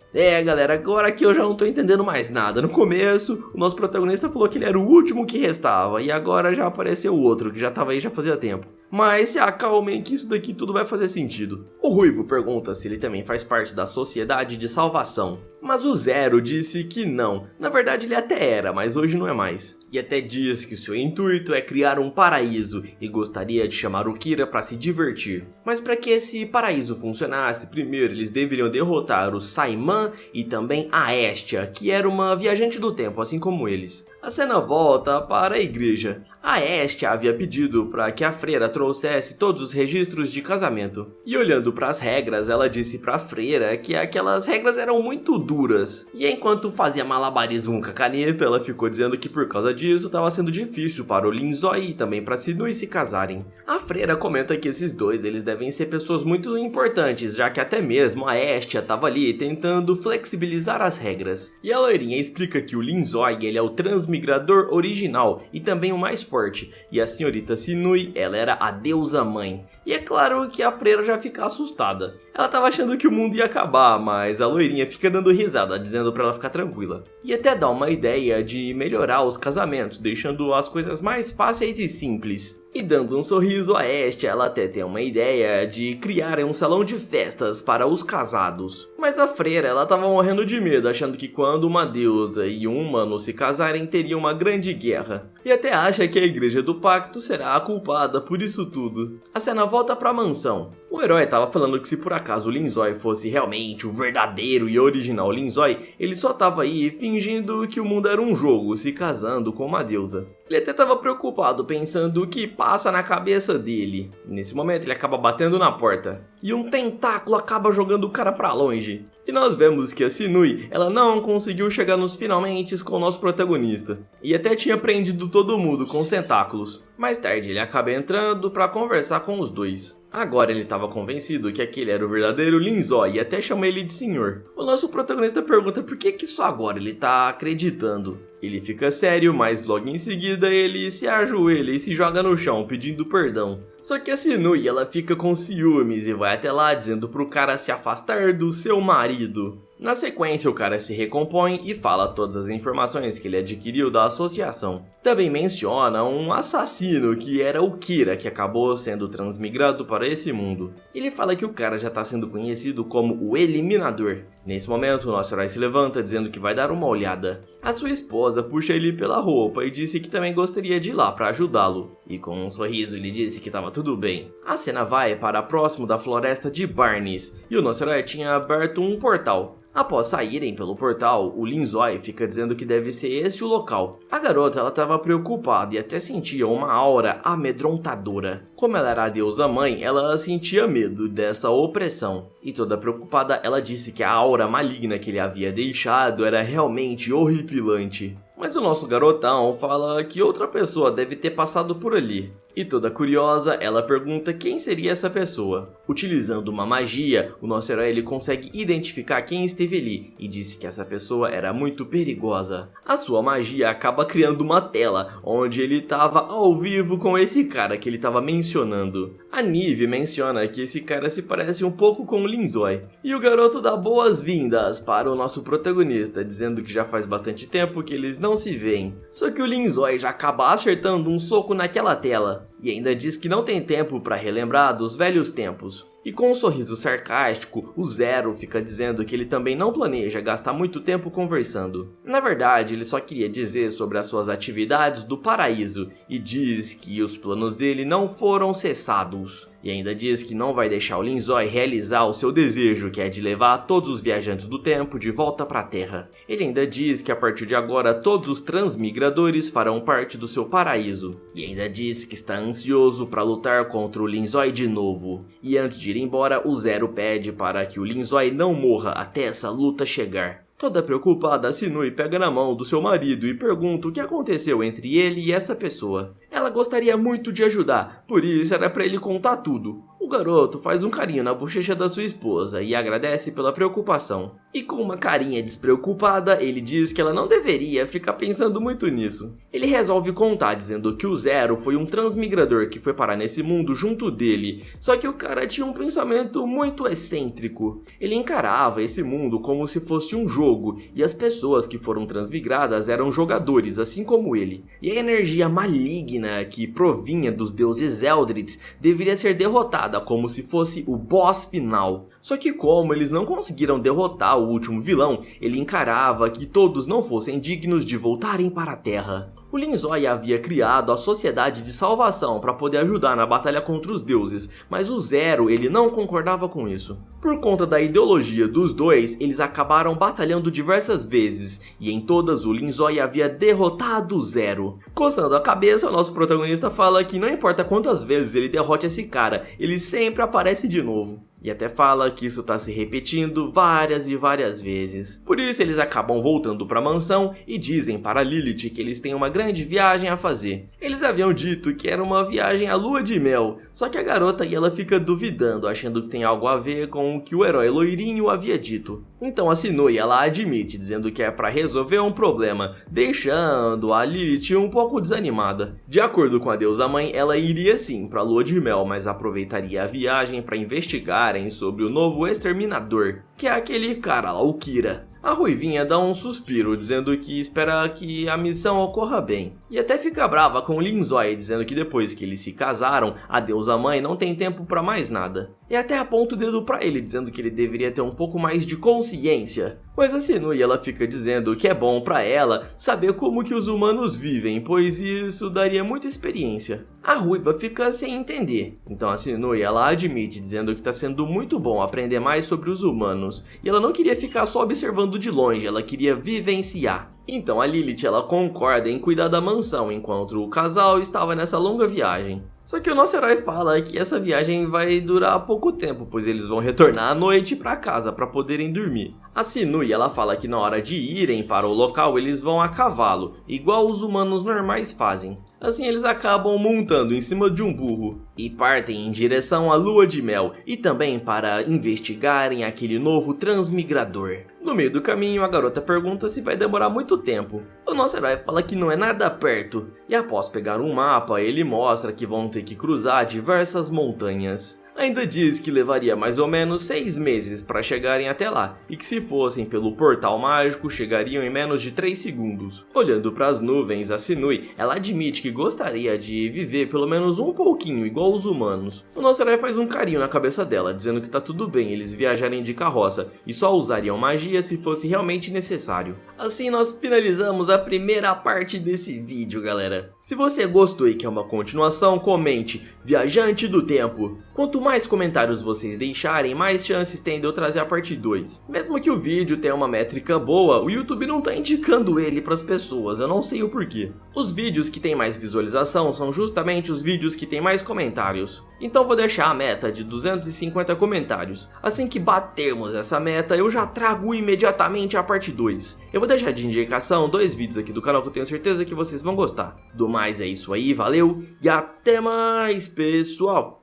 Galera, agora que eu já não tô entendendo mais nada. No começo, o nosso protagonista falou que ele era o último que restava, e agora já apareceu o outro, que já tava aí já fazia tempo. Mas se acalmem que isso daqui tudo vai fazer sentido. O Ruivo pergunta se ele também faz parte da Sociedade de Salvação. Mas o Zero disse que não. Na verdade ele até era, mas hoje não é mais. E até diz que seu intuito é criar um paraíso e gostaria de chamar o Kira para se divertir. Mas para que esse paraíso funcionasse, primeiro eles deveriam derrotar o Saiman e também a Hestia, que era uma viajante do tempo, assim como eles. A cena volta para a igreja. A Estia havia pedido para que a freira trouxesse todos os registros de casamento. E olhando para as regras, ela disse para a freira que aquelas regras eram muito duras. E enquanto fazia malabarismo com a caneta, ela ficou dizendo que por causa disso estava sendo difícil para o Linzói e também para Sinui se casarem. A freira comenta que esses dois eles devem ser pessoas muito importantes, já que até mesmo a Estia estava ali tentando flexibilizar as regras. E a loirinha explica que o Linzói ele é o transmigrador original e também o mais forte, e a senhorita Sinui, ela era a deusa mãe. E é claro que a freira já fica assustada. Ela tava achando que o mundo ia acabar, mas a loirinha fica dando risada, dizendo pra ela ficar tranquila. E até dá uma ideia de melhorar os casamentos, deixando as coisas mais fáceis e simples. E dando um sorriso a Estia, ela até tem uma ideia de criar um salão de festas para os casados. Mas a freira, ela tava morrendo de medo, achando que quando uma deusa e um humano se casarem, teria uma grande guerra. E até acha que a igreja do pacto será a culpada por isso tudo. A cena volta pra mansão. O herói tava falando que se por acaso o Linzói fosse realmente o verdadeiro e original Linzói, ele só tava aí fingindo que o mundo era um jogo, se casando com uma deusa. Ele até tava preocupado, pensando o que passa na cabeça dele. Nesse momento ele acaba batendo na porta. E um tentáculo acaba jogando o cara pra longe. E nós vemos que a Sinui, ela não conseguiu chegar nos finalmente com o nosso protagonista. E até tinha prendido todo mundo com os tentáculos. Mais tarde ele acaba entrando pra conversar com os dois. Agora ele estava convencido que aquele era o verdadeiro Linzói e até chama ele de senhor. O nosso protagonista pergunta por que só agora ele tá acreditando. Ele fica sério, mas logo em seguida ele se ajoelha e se joga no chão pedindo perdão. Só que a Sinui ela fica com ciúmes e vai até lá dizendo pro cara se afastar do seu marido. Na sequência, o cara se recompõe e fala todas as informações que ele adquiriu da associação. Também menciona um assassino que era o Kira, que acabou sendo transmigrado para esse mundo. Ele fala que o cara já está sendo conhecido como o Eliminador. Nesse momento, o nosso herói se levanta dizendo que vai dar uma olhada. A sua esposa puxa ele pela roupa e disse que também gostaria de ir lá para ajudá-lo. E com um sorriso ele disse que estava tudo bem. A cena vai para próximo da floresta de Barnes e o nosso herói tinha aberto um portal. Após saírem pelo portal, o Linzói fica dizendo que deve ser este o local. A garota ela estava preocupada e até sentia uma aura amedrontadora. Como ela era a deusa mãe, ela sentia medo dessa opressão. E toda preocupada, ela disse que a aura maligna que ele havia deixado era realmente horripilante. Mas o nosso garotão fala que outra pessoa deve ter passado por ali. E toda curiosa, ela pergunta quem seria essa pessoa. Utilizando uma magia, o nosso herói ele consegue identificar quem esteve ali e disse que essa pessoa era muito perigosa. A sua magia acaba criando uma tela onde ele estava ao vivo com esse cara que ele estava mencionando. A Nive menciona que esse cara se parece um pouco com o Linzói. E o garoto dá boas-vindas para o nosso protagonista, dizendo que já faz bastante tempo que eles não se veem. Só que o Linzói já acaba acertando um soco naquela tela. E ainda diz que não tem tempo para relembrar dos velhos tempos. E com um sorriso sarcástico, o Zero fica dizendo que ele também não planeja gastar muito tempo conversando. Na verdade, ele só queria dizer sobre as suas atividades do paraíso e diz que os planos dele não foram cessados. E ainda diz que não vai deixar o Linzói realizar o seu desejo, que é de levar todos os viajantes do tempo de volta para a Terra. Ele ainda diz que a partir de agora todos os transmigradores farão parte do seu paraíso. E ainda diz que está ansioso para lutar contra o Linzói de novo. E antes de ir embora, o Zero pede para que o Linzói não morra até essa luta chegar. Toda preocupada, a Sinui pega na mão do seu marido e pergunta o que aconteceu entre ele e essa pessoa. Ela gostaria muito de ajudar, por isso era para ele contar tudo. O garoto faz um carinho na bochecha da sua esposa e agradece pela preocupação. E com uma carinha despreocupada, ele diz que ela não deveria ficar pensando muito nisso. Ele resolve contar dizendo que o Zero foi um transmigrador que foi parar nesse mundo junto dele, só que o cara tinha um pensamento muito excêntrico. Ele encarava esse mundo como se fosse um jogo, e as pessoas que foram transmigradas eram jogadores, assim como ele. E a energia maligna que provinha dos deuses Eldritch deveria ser derrotada como se fosse o boss final. Só que como eles não conseguiram derrotar o último vilão, ele encarava que todos não fossem dignos de voltarem para a Terra. O Linzoi havia criado a Sociedade de Salvação para poder ajudar na batalha contra os deuses, mas o Zero ele não concordava com isso. Por conta da ideologia dos dois, eles acabaram batalhando diversas vezes, e em todas o Linzoi havia derrotado o Zero. Coçando a cabeça, o nosso protagonista fala que não importa quantas vezes ele derrote esse cara, ele sempre aparece de novo. E até fala que isso tá se repetindo várias e várias vezes. Por isso eles acabam voltando pra mansão e dizem para Lilith que eles têm uma grande viagem a fazer. Eles haviam dito que era uma viagem à lua de mel, só que a garota ela fica duvidando, achando que tem algo a ver com o que o herói loirinho havia dito. Então a Sinui ela admite, dizendo que é para resolver um problema, deixando a Lilith um pouco desanimada. De acordo com a deusa mãe, ela iria sim pra lua de mel, mas aproveitaria a viagem para investigar sobre o novo exterminador, que é aquele cara lá, o Kira. A Ruivinha dá um suspiro, dizendo que espera que a missão ocorra bem. E até fica brava com o Linzoi, dizendo que depois que eles se casaram, a deusa mãe não tem tempo pra mais nada. E até aponta o dedo pra ele, dizendo que ele deveria ter um pouco mais de consciência. Mas a Sinui ela fica dizendo que é bom pra ela saber como que os humanos vivem, pois isso daria muita experiência. A Ruiva fica sem entender. Então a Sinui ela admite, dizendo que tá sendo muito bom aprender mais sobre os humanos. E ela não queria ficar só observando de longe, ela queria vivenciar. Então a Lilith ela concorda em cuidar da mansão enquanto o casal estava nessa longa viagem. Só que o nosso herói fala que essa viagem vai durar pouco tempo, pois eles vão retornar à noite para casa para poderem dormir. A Sinui ela fala que na hora de irem para o local eles vão a cavalo, igual os humanos normais fazem. Assim eles acabam montando em cima de um burro e partem em direção à lua de mel e também para investigarem aquele novo transmigrador. No meio do caminho a garota pergunta se vai demorar muito tempo. O nosso herói fala que não é nada perto e após pegar um mapa ele mostra que vão ter que cruzar diversas montanhas. Ainda diz que levaria mais ou menos 6 meses para chegarem até lá, e que se fossem pelo portal mágico chegariam em menos de 3 segundos. Olhando para as nuvens, a Sinui, ela admite que gostaria de viver pelo menos um pouquinho igual os humanos. O nosso herói faz um carinho na cabeça dela, dizendo que tá tudo bem eles viajarem de carroça e só usariam magia se fosse realmente necessário. Assim nós finalizamos a primeira parte desse vídeo, galera. Se você gostou e quer uma continuação, comente Viajante do Tempo. Quanto mais comentários vocês deixarem, mais chances tem de eu trazer a parte 2. Mesmo que o vídeo tenha uma métrica boa, o YouTube não tá indicando ele pras pessoas, eu não sei o porquê. Os vídeos que tem mais visualização são justamente os vídeos que tem mais comentários. Então vou deixar a meta de 250 comentários. Assim que batermos essa meta, eu já trago imediatamente a parte 2. Eu vou deixar de indicação 2 vídeos aqui do canal que eu tenho certeza que vocês vão gostar. Do mais é isso aí, valeu e até mais, pessoal!